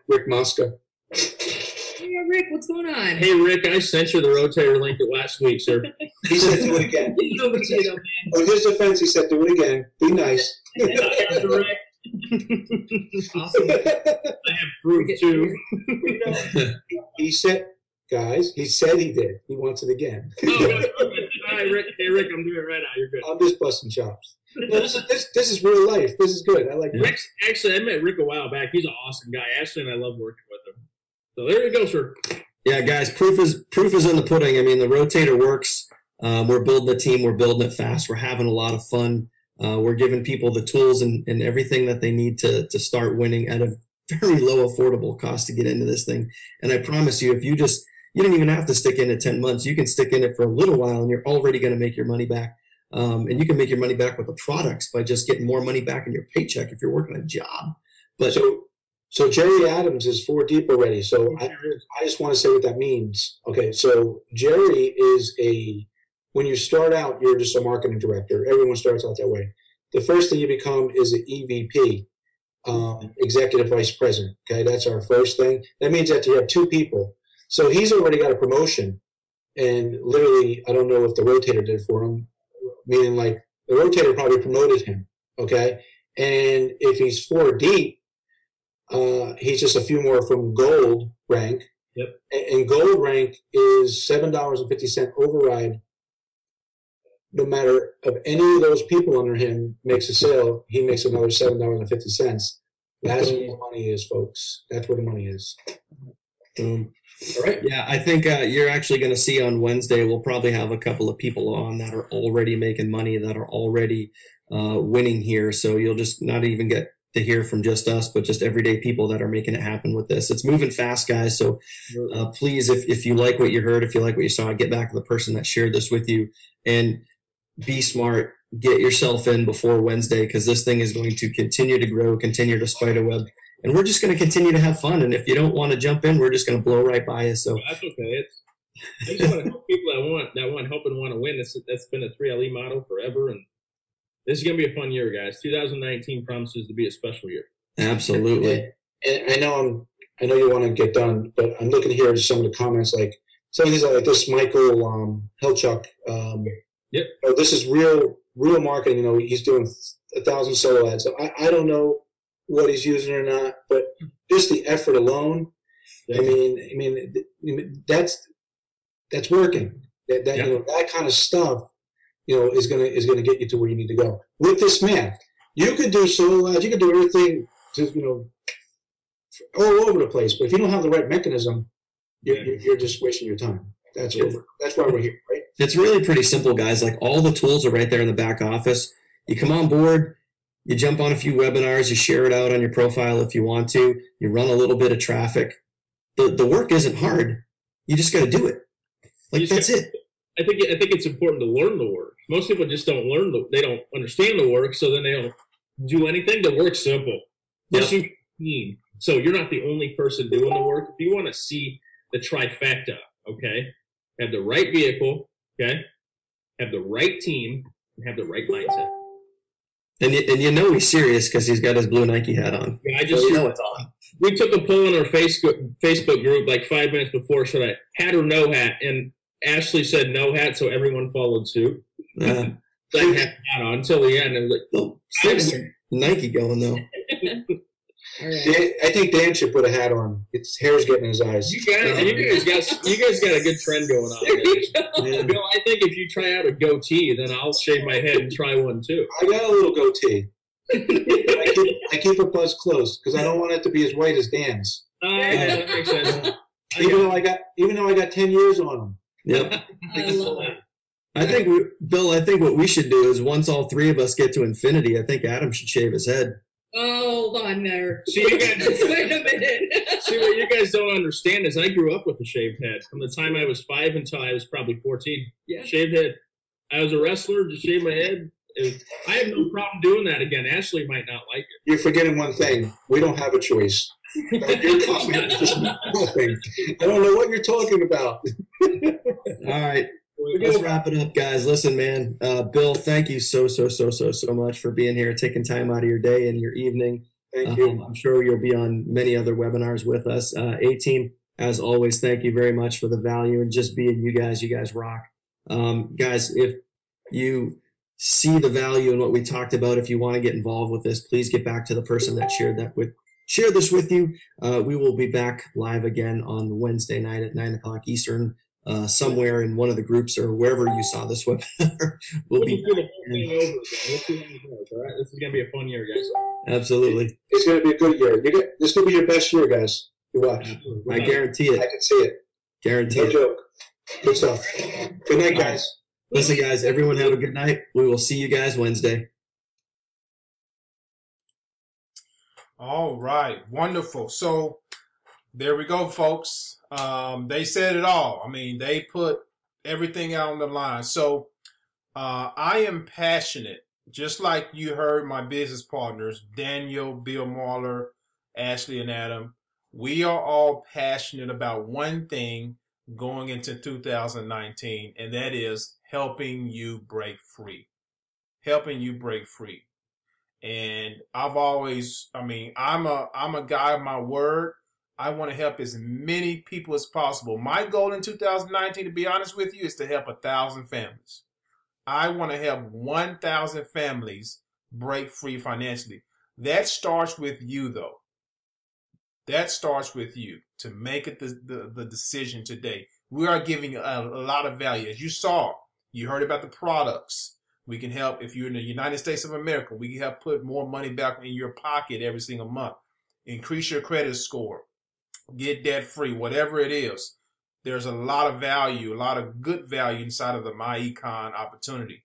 Rick Mosca. Hey, Rick, what's going on? Hey, Rick, I sent you the Rotator link last week, sir. He said do it again. On his defense, he said do it again. Be nice. Rick. Awesome. I have proof, too. He said, guys, he said he did. He wants it again. Oh, all right, Rick. Hey, Rick, I'm doing it right now. You're good. I'm just busting chops. No, this is real life. This is good. I like it. Rick's, actually, I met Rick a while back. He's an awesome guy. Ashley and I love working with him. So there you go, sir. Yeah, guys, proof is in the pudding. I mean, the Rotator works. We're building a team. We're building it fast. We're having a lot of fun. We're giving people the tools and everything that they need to start winning at a very low, affordable cost to get into this thing. And I promise you, if you don't even have to stick in it 10 months. You can stick in it for a little while, and you're already going to make your money back. And you can make your money back with the products by just getting more money back in your paycheck if you're working a job. But so Jerry Adams is 4 deep already. So I just want to say what that means. Okay, so Jerry is when you start out, you're just a marketing director. Everyone starts out that way. The first thing you become is an EVP, executive vice president. Okay, that's our first thing. That means that you have 2 people. So he's already got a promotion, and literally, I don't know if the Rotator did for him, meaning like the Rotator probably promoted him, okay? And if he's 4 deep, he's just a few more from gold rank. Yep. And gold rank is $7.50 override. No matter if any of those people under him makes a sale, he makes another $7.50. That's where the money is, folks. That's where the money is. All right. Yeah, I think you're actually going to see on Wednesday, we'll probably have a couple of people on that are already making money, that are already winning here. So you'll just not even get to hear from just us, but just everyday people that are making it happen with this. It's moving fast, guys. So please, if you like what you heard, if you like what you saw, get back to the person that shared this with you and be smart. Get yourself in before Wednesday, because this thing is going to continue to grow, continue to spiderweb. And we're just going to continue to have fun. And if you don't want to jump in, we're just going to blow right by you. So that's okay. I just want to help people that want help and want to win. That's been a 3LE motto forever. And this is going to be a fun year, guys. 2019 promises to be a special year. Absolutely. And I know you want to get done, but I'm looking here at some of the comments, like some of these are like this Michael Hilchuk. Yep. This is real marketing. He's doing 1,000 solo ads. So I don't know what he's using or not, but just the effort alone, I mean that's working. That kind of stuff, is gonna get you to where you need to go. With this math, you could do solo ads, you could do everything to all over the place. But if you don't have the right mechanism, you're just wasting your time. That's why we're here, right? It's really pretty simple, guys. Like, all the tools are right there in the back office. You come on board. You jump on a few webinars, you share it out on your profile if you want to, you run a little bit of traffic. The work isn't hard. You just got to do it. That's it. I think it's important to learn the work. Most people just don't they don't understand the work, so then they don't do anything. The work's simple. Yep. So you're not the only person doing the work. If you want to see the trifecta, okay, have the right vehicle, okay, have the right team, and have the right mindset. And he's serious because he's got his blue Nike hat on. Yeah, it's on. We took a poll in our Facebook group like 5 minutes before, should I hat or no hat? And Ashley said no hat, so everyone followed suit. So I had the hat on until the end. I was like, Nike going though. All right. I think Dan should put a hat on. His hair's getting in his eyes. You guys got a good trend going on. Yeah. Bill, I think if you try out a goatee, then I'll shave my head and try one too. I got a little goatee. I keep it buzz close because I don't want it to be as white as Dan's. That makes sense. Even though I got 10 years on them. Yep. I love it. I think what we should do is, once all 3 of us get to infinity, I think Adam should shave his head. Oh, hold on there. See, you guys, wait a minute. See, what you guys don't understand is I grew up with a shaved head. From the time I was 5 until I was probably 14. Yeah. Shaved head. I was a wrestler, just shaved my head. I have no problem doing that again. Ashley might not like it. You're forgetting one thing. We don't have a choice. Your comment is just nothing. I don't know what you're talking about. All right. Let's wrap it up, guys. Listen, man, Bill, thank you so much for being here, taking time out of your day and your evening. Thank you. I'm sure you'll be on many other webinars with us. A-Team, as always, thank you very much for the value and just being you guys. You guys rock. Guys, if you see the value in what we talked about, if you want to get involved with this, please get back to the person that shared this with you. We will be back live again on Wednesday night at 9 o'clock Eastern, somewhere in one of the groups or wherever you saw this webinar. We'll be back. This is going to be a fun year, guys. Absolutely. It's going to be a good year. This will be your best year, guys. You watch. I guarantee it. I can see it. Guarantee No it. joke. Good stuff. Good night, guys. Listen, guys, everyone have a good night. We will see you guys Wednesday. All right. Wonderful. So there we go, folks. They said it all. I mean, they put everything out on the line. So I am passionate, just like you heard my business partners, Daniel, Bill Marler, Ashley, and Adam. We are all passionate about one thing going into 2019, and that is helping you break free. Helping you break free. And I've always, I'm a guy of my word. I want to help as many people as possible. My goal in 2019, to be honest with you, is to help 1,000 families. I want to help 1,000 families break free financially. That starts with you, though. That starts with you to make it the decision today. We are giving a lot of value. As you saw, you heard about the products. We can help, if you're in the United States of America, we can help put more money back in your pocket every single month. Increase your credit score. Get debt free, whatever it is. There's a lot of value, a lot of good value inside of the MyEcon opportunity.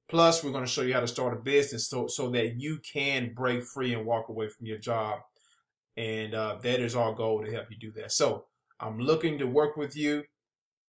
Plus, we're going to show you how to start a business so that you can break free and walk away from your job. And that is our goal, to help you do that. So I'm looking to work with you,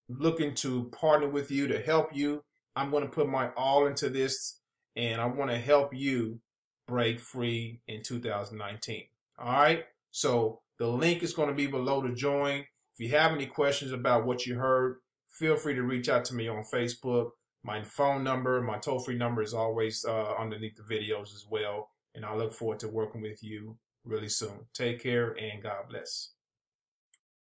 looking to partner with you to help you. I'm going to put my all into this, and I want to help you break free in 2019. All right? So the link is going to be below to join. If you have any questions about what you heard, feel free to reach out to me on Facebook. My phone number, my toll-free number is always underneath the videos as well. And I look forward to working with you really soon. Take care and God bless.